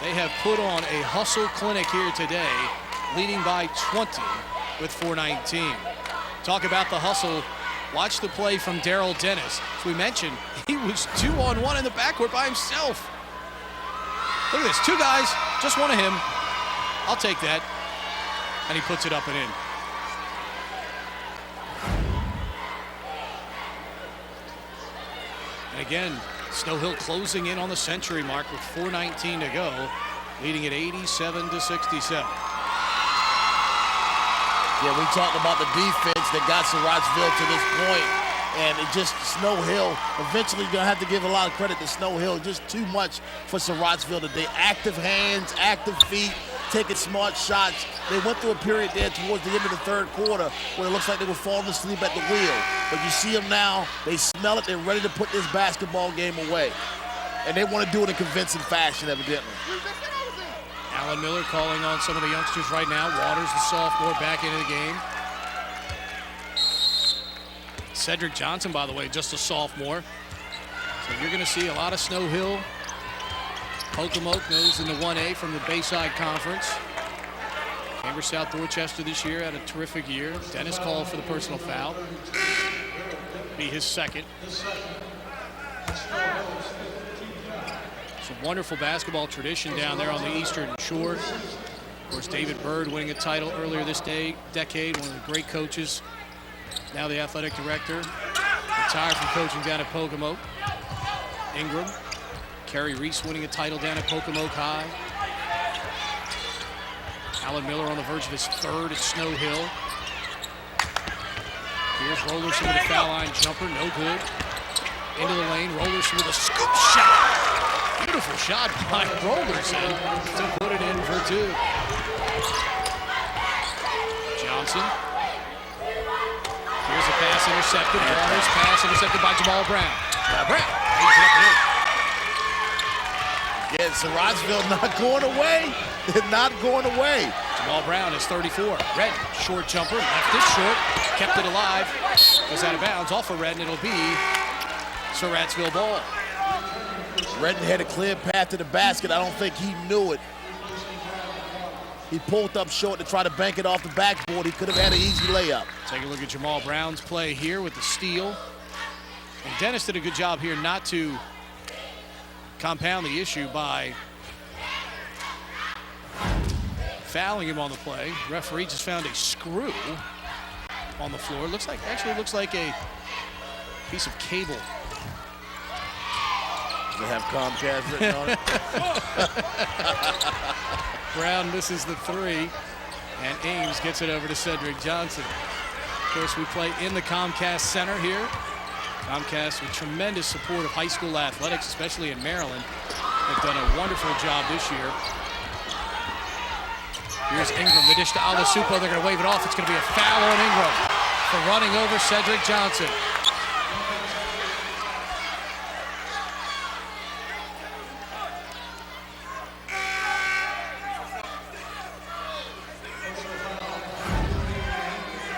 They have put on a hustle clinic here today, leading by 20 with 4:19. Talk about the hustle. Watch the play from Daryl Dennis. As we mentioned, he was 2-on-1 in the backcourt by himself. Look at this, 2 guys, just one of him. I'll take that. And he puts it up and in. And again, Snow Hill closing in on the century mark with 4:19 to go, leading at 87-67. Yeah, we talked about the defense that got Surratsville to this point, and it just, Snow Hill, eventually you're going to have to give a lot of credit to Snow Hill. Just too much for Surratsville today. Active hands, active feet, taking smart shots. They went through a period there towards the end of the third quarter where it looks like they were falling asleep at the wheel. But you see them now, they smell it, they're ready to put this basketball game away. And they want to do it in convincing fashion, evidently. Alan Miller calling on some of the youngsters right now. Waters, the sophomore, back into the game. Cedric Johnson, by the way, just a sophomore. So you're going to see a lot of Snow Hill. Pocomoke goes into 1A from the Bayside Conference. Cambridge South Dorchester this year had a terrific year. Dennis called for the personal foul. Be his second. Some wonderful basketball tradition down there on the Eastern Shore. Of course, David Bird winning a title earlier this decade, one of the great coaches. Now the athletic director, retired from coaching down at Pocomoke. Ingram, Kerry Reese winning a title down at Pocomoke High. Alan Miller on the verge of his third at Snow Hill. Here's Rollerson with a foul line jumper, no good. Into the lane, Rollerson with a scoop shot. Beautiful shot by Rollerson to put it in for two. Johnson. Here's a pass intercepted. Waters pass intercepted by Jamal Brown. Brown. Again, Surratsville not going away. They're not going away. Jamal Brown is 34. Redden, short jumper, left it short, kept it alive, goes out of bounds. Off of Redden, it'll be Surratsville ball. Redden had a clear path to the basket. I don't think he knew it. He pulled up short to try to bank it off the backboard. He could have had an easy layup. Take a look at Jamal Brown's play here with the steal. And Dennis did a good job here not to compound the issue by fouling him on the play. Referee just found a screw on the floor. Actually looks like a piece of cable. Does it have Comcast written on it? Brown misses the three, and Ames gets it over to Cedric Johnson. Of course, we play in the Comcast Center here. Comcast with tremendous support of high school athletics, especially in Maryland. They've done a wonderful job this year. Here's Ingram, the dish to Alasupo. They're going to wave it off. It's going to be a foul on Ingram for running over Cedric Johnson.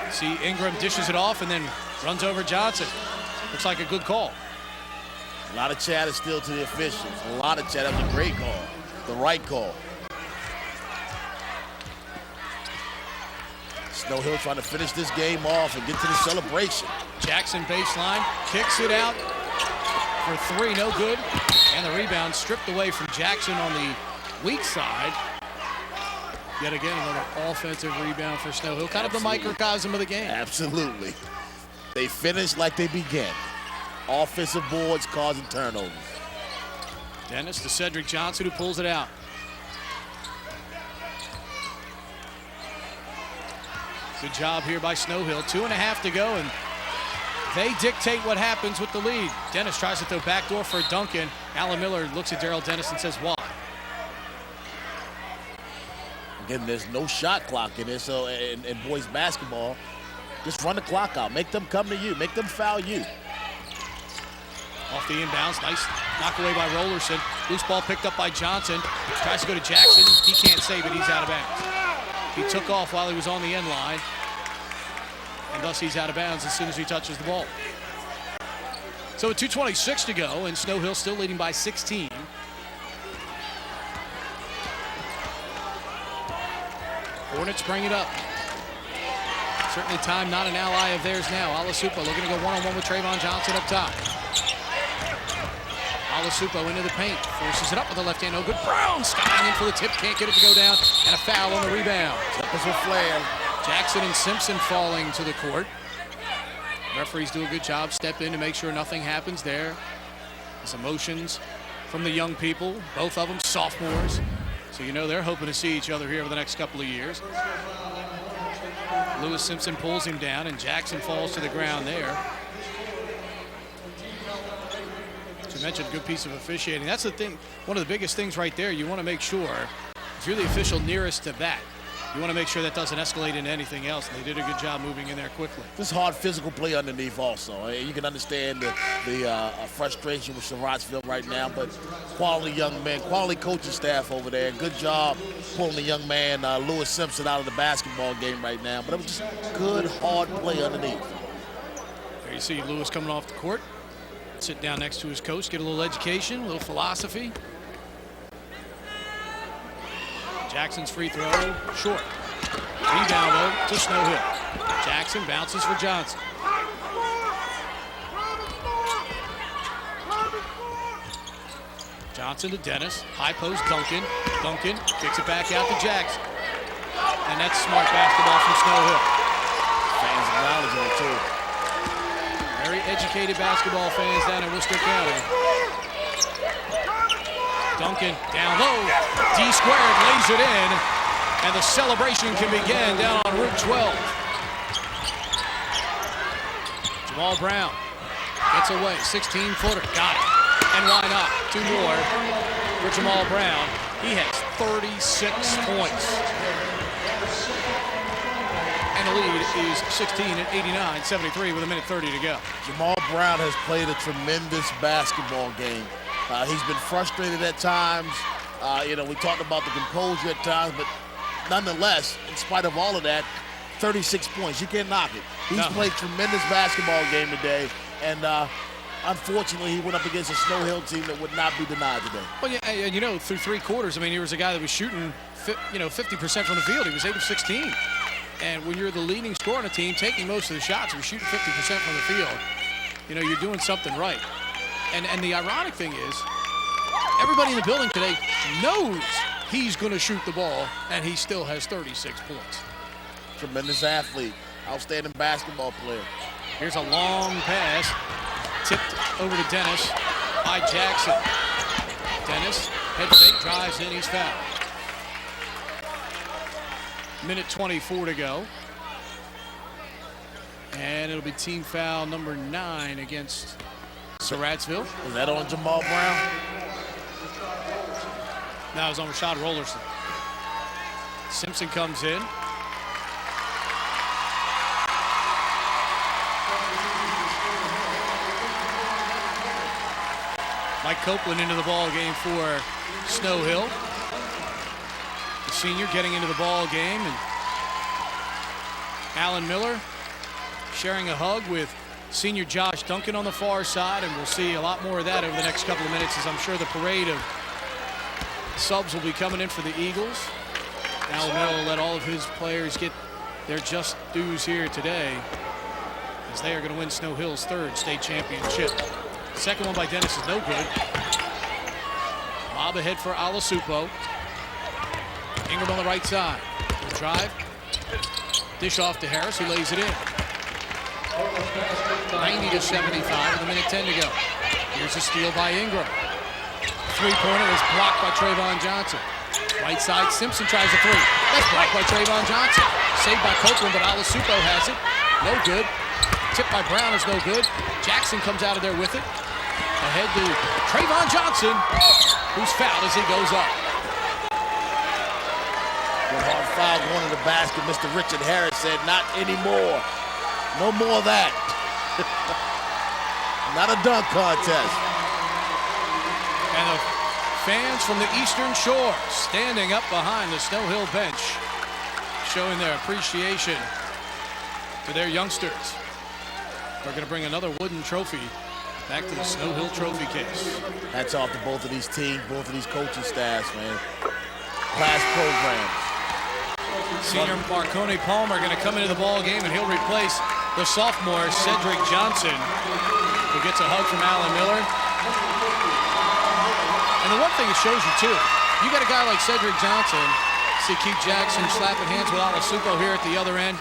See, Ingram dishes it off and then runs over Johnson. Looks like a good call. A lot of chatter still to the officials. A lot of chatter. That was a great call. The right call. Snow Hill trying to finish this game off and get to the celebration. Jackson baseline, kicks it out for three, no good. And the rebound stripped away from Jackson on the weak side. Yet again, another offensive rebound for Snow Hill. Kind of the microcosm of the game. Absolutely. They finish like they began. Offensive boards causing turnovers. Dennis to Cedric Johnson, who pulls it out. Good job here by Snow Hill. 2.5 to go, and they dictate what happens with the lead. Dennis tries to throw backdoor for Duncan. Alan Miller looks at Darrell Dennis and says, why? Again, there's no shot clock in this, so in boys basketball, just run the clock out. Make them come to you. Make them foul you. Off the inbounds, nice knock away by Rollerson. Loose ball picked up by Johnson. Tries to go to Jackson. He can't save it. He's out of bounds. He took off while he was on the end line, and thus he's out of bounds as soon as he touches the ball. So with 2:26 to go, and Snow Hill still leading by 16. Hornets bring it up. Certainly time not an ally of theirs now. Alasupo looking to go one-on-one with Trayvon Johnson up top. Alasupo into the paint, forces it up with the left hand, no good. Brown skying in for the tip, can't get it to go down, and a foul on the rebound. Clippers with flair. Jackson and Simpson falling to the court. Referees do a good job, step in to make sure nothing happens there. His emotions from the young people, both of them sophomores. So you know they're hoping to see each other here over the next couple of years. Lewis Simpson pulls him down, and Jackson falls to the ground there. As you mentioned, good piece of officiating. That's the thing, one of the biggest things right there. You want to make sure, if you're the official nearest to that, you want to make sure that doesn't escalate into anything else. And they did a good job moving in there quickly. This hard physical play underneath also. You can understand the frustration with Surratsville right now, but quality young men, quality coaching staff over there. Good job pulling the young man, Lewis Simpson, out of the basketball game right now. But it was just good, hard play underneath. There you see Lewis coming off the court. Sit down next to his coach, get a little education, a little philosophy. Jackson's free throw, short. Rebound, though, to Snow Hill. Jackson bounces for Johnson. Johnson to Dennis. High post, Duncan. Duncan kicks it back out to Jackson. And that's smart basketball from Snow Hill. Fans acknowledging it, too. Very educated basketball fans down in Worcester County. Duncan down low, D squared, lays it in, and the celebration can begin down on Route 12. Jamal Brown gets away, 16-footer, got it. And why not? Two more for Jamal Brown. He has 36 points. And the lead is 16 at 89-73 with 1:30 to go. Jamal Brown has played a tremendous basketball game. He's been frustrated at times. We talked about the composure at times, but nonetheless, in spite of all of that, 36 points. You can't knock it. He's played tremendous basketball game today, and unfortunately, he went up against a Snow Hill team that would not be denied today. Well, yeah, and through three quarters, he was a guy that was shooting 50% from the field. He was 8 of 16. And when you're the leading scorer on a team, taking most of the shots, you're shooting 50% from the field, you're doing something right. And the ironic thing is, everybody in the building today knows he's going to shoot the ball, and he still has 36 points. Tremendous athlete, outstanding basketball player. Here's a long pass, tipped over to Dennis by Jackson. Dennis, head fake, drives in, he's fouled. Minute 24 to go. And it'll be team foul number 9 against Surratsville. Was that on Jamal Brown? Now it's on Rashad Rollerson. Simpson comes in. Mike Copeland into the ball game for Snow Hill. The senior getting into the ball game, and Alan Miller sharing a hug with senior Josh Duncan on the far side, and we'll see a lot more of that over the next couple of minutes, as I'm sure the parade of subs will be coming in for the Eagles. Alan Miller will let all of his players get their just dues here today, as they are going to win Snow Hill's 3rd state championship. Second one by Dennis is no good. Lob ahead for Alasupo. Ingram on the right side. He'll drive. Dish off to Harris, who lays it in. 90-75 with 1:10 to go. Here's a steal by Ingram. Three-pointer is blocked by Trayvon Johnson. Right side, Simpson tries a three. That's blocked by Trayvon Johnson. Saved by Copeland, but Alasupo has it. No good. Tipped by Brown is no good. Jackson comes out of there with it. Ahead to Trayvon Johnson, who's fouled as he goes up. One hard foul going to the basket. Mr. Richard Harris said, not anymore. No more of that. Not a dunk contest. And the fans from the Eastern Shore standing up behind the Snow Hill bench, showing their appreciation to their youngsters. We're going to bring another wooden trophy back to the Snow Hill trophy case. Hats off to both of these teams, both of these coaching staffs, man. Class programs. Senior Marconi Palmer going to come into the ball game, and he'll replace the sophomore Cedric Johnson, who gets a hug from Alan Miller. And the one thing it shows you too, you got a guy like Cedric Johnson, see Keith Jackson slapping hands with Alasupo here at the other end.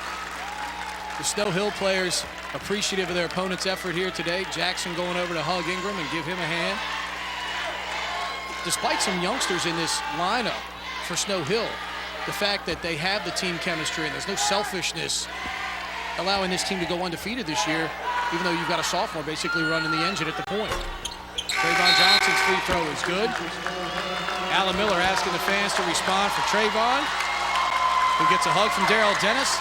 The Snow Hill players appreciative of their opponent's effort here today. Jackson going over to hug Ingram and give him a hand. Despite some youngsters in this lineup for Snow Hill, the fact that they have the team chemistry and there's no selfishness allowing this team to go undefeated this year, even though you've got a sophomore basically running the engine at the point. Trayvon Johnson's free throw is good. Alan Miller asking the fans to respond for Trayvon, who gets a hug from Darrell Dennis.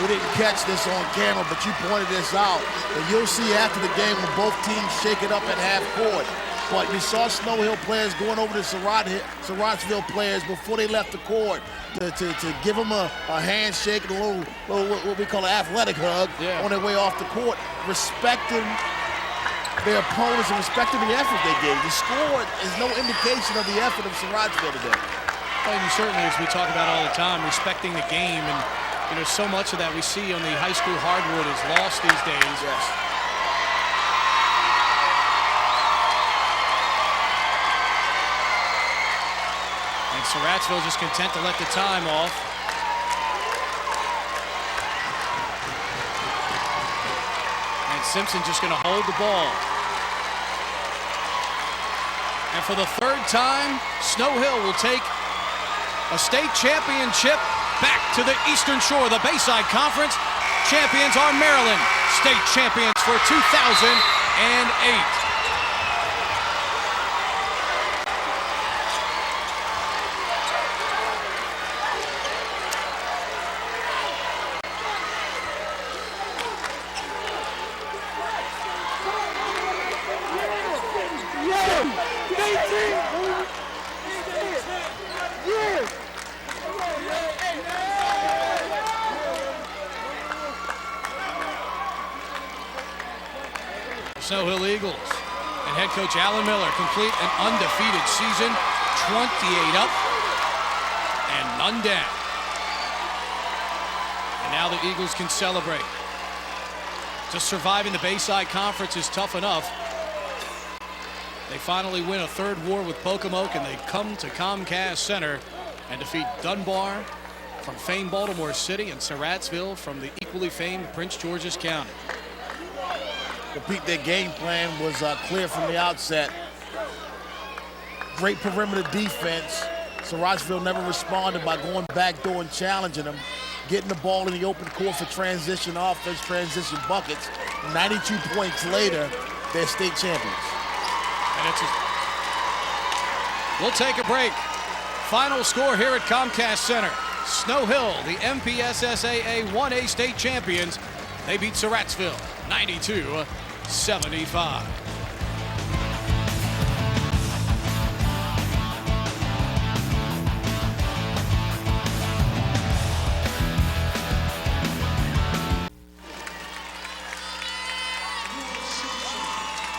We didn't catch this on camera, but you pointed this out. And you'll see after the game when both teams shake it up at half court. But you saw Snow Hill players going over to Surratsville players before they left the court to give them a handshake and a little what we call an athletic hug on their way off the court, respecting their opponents and respecting the effort they gave. The score is no indication of the effort of Surratsville today. And certainly, as we talk about all the time, respecting the game, and you know, so much of that we see on the high school hardwood is lost these days. Yes. And Surratsville just content to let the time off. And Simpson just going to hold the ball. And for the third time, Snow Hill will take a state championship back to the Eastern Shore. The Bayside Conference champions are Maryland, state champions for 2008. Snow Hill Eagles and head coach Alan Miller complete an undefeated season, 28 up and none down. And now the Eagles can celebrate. Just surviving the Bayside Conference is tough enough. They finally win a third war with Pocomoke, and they come to Comcast Center and defeat Dunbar from famed Baltimore City and Surratsville from the equally famed Prince George's County. Pete, their game plan was clear from the outset. Great perimeter defense. Surratsville never responded by going backdoor and challenging them, getting the ball in the open court for transition offense, transition buckets. 92 points later, they're state champions. And we'll take a break. Final score here at Comcast Center. Snow Hill, the MPSSAA 1A state champions. They beat Surratsville 92-75.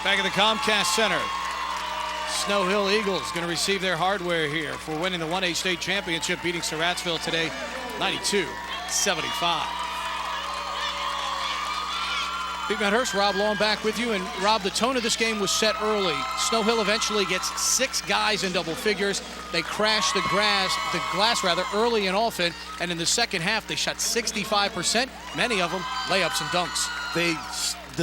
Back at the Comcast Center, Snow Hill Eagles going to receive their hardware here for winning the 1A state championship, beating Surratsville today 92-75. Big Matt Hurst, Rob Long back with you. And Rob, the tone of this game was set early. Snow Hill eventually gets 6 guys in double figures. They crash the glass early and often. And in the second half, they shot 65%, many of them layups and dunks. They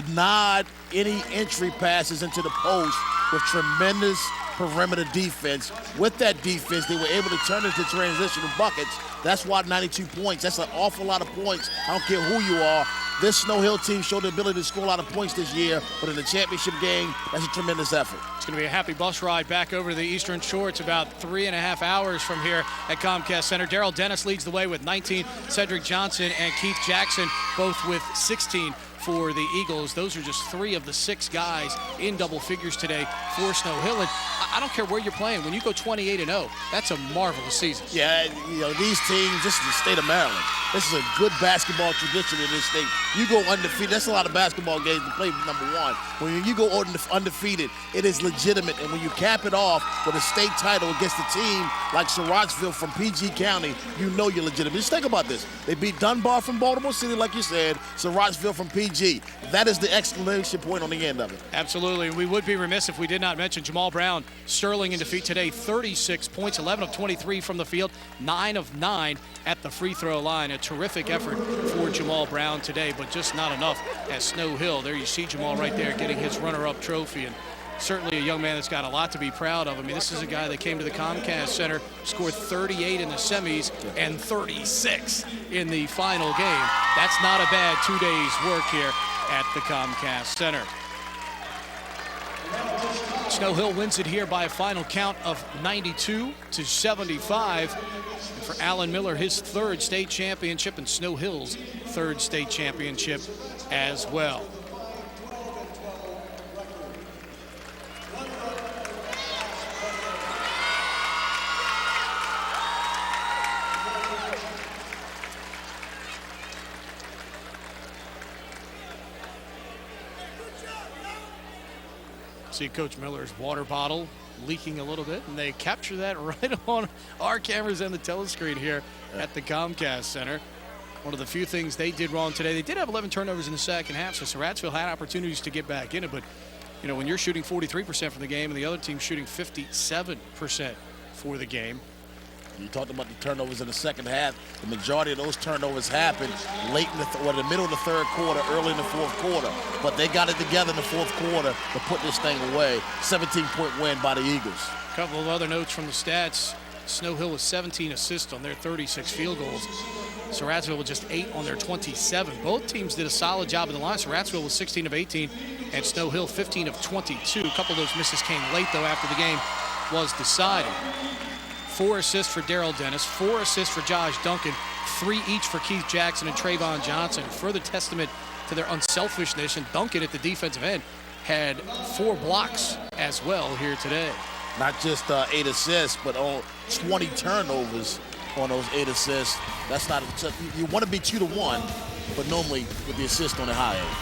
denied any entry passes into the post with tremendous perimeter defense. With that defense, they were able to turn it into transitional buckets. That's why 92 points. That's an awful lot of points. I don't care who you are. This Snow Hill team showed the ability to score a lot of points this year, but in the championship game, that's a tremendous effort. It's going to be a happy bus ride back over to the Eastern Shore. It's about 3.5 hours from here at Comcast Center. Darrell Dennis leads the way with 19. Cedric Johnson and Keith Jackson both with 16 for the Eagles. Those are just 3 of the 6 guys in double figures today for Snow Hill. And I don't care where you're playing. When you go 28-0, that's a marvelous season. Yeah, you know, these teams, this is the state of Maryland. This is a good basketball tradition in this state. You go undefeated, that's a lot of basketball games to play with number 1. When you go undefeated, it is legitimate. And when you cap it off with a state title against a team like Surratsville from PG County, you know you're legitimate. Just think about this. They beat Dunbar from Baltimore City, like you said, Surratsville from PG. that is the exclamation point on the end of it. Absolutely. We would be remiss if we did not mention Jamal Brown. Sterling in defeat today, 36 points, 11 of 23 from the field, 9 of 9 at the free throw line. A terrific effort for Jamal Brown today, but just not enough at Snow Hill. There you see Jamal right there getting his runner-up trophy, and certainly a young man that's got a lot to be proud of. I mean, this is a guy that came to the Comcast Center, scored 38 in the semis and 36 in the final game. That's not a bad 2 days' work here at the Comcast Center. Snow Hill wins it here by a final count of 92-75. And for Alan Miller, his third state championship, and Snow Hill's third state championship as well. See Coach Miller's water bottle leaking a little bit, and they capture that right on our cameras and the telescreen here at the Comcast Center. One of the few things they did wrong today. They did have 11 turnovers in the second half, so Surratsville had opportunities to get back in it, but you know, when you're shooting 43% from the game and the other team's shooting 57% for the game. You talked about the turnovers in the second half. The majority of those turnovers happened late in the middle of the third quarter, early in the fourth quarter. But they got it together in the fourth quarter to put this thing away. 17-point win by the Eagles. A couple of other notes from the stats. Snow Hill with 17 assists on their 36 field goals. Surratsville with just 8 on their 27. Both teams did a solid job in the line. Surratsville was 16 of 18 and Snow Hill 15 of 22. A couple of those misses came late, though, after the game was decided. 4 assists for Daryl Dennis, 4 assists for Josh Duncan, 3 each for Keith Jackson and Trayvon Johnson. Further testament to their unselfishness, and Duncan at the defensive end had 4 blocks as well here today. Not just 8 assists, but 20 turnovers on those 8 assists. That's not, you want to be 2-1, but normally with the assist on the high end.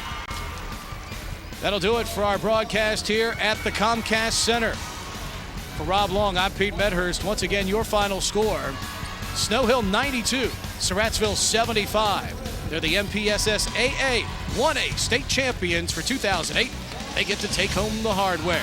That'll do it for our broadcast here at the Comcast Center. For Rob Long, I'm Pete Medhurst. Once again, your final score, Snow Hill 92, Surratsville 75. They're the MPSSAA 1A state champions for 2008. They get to take home the hardware.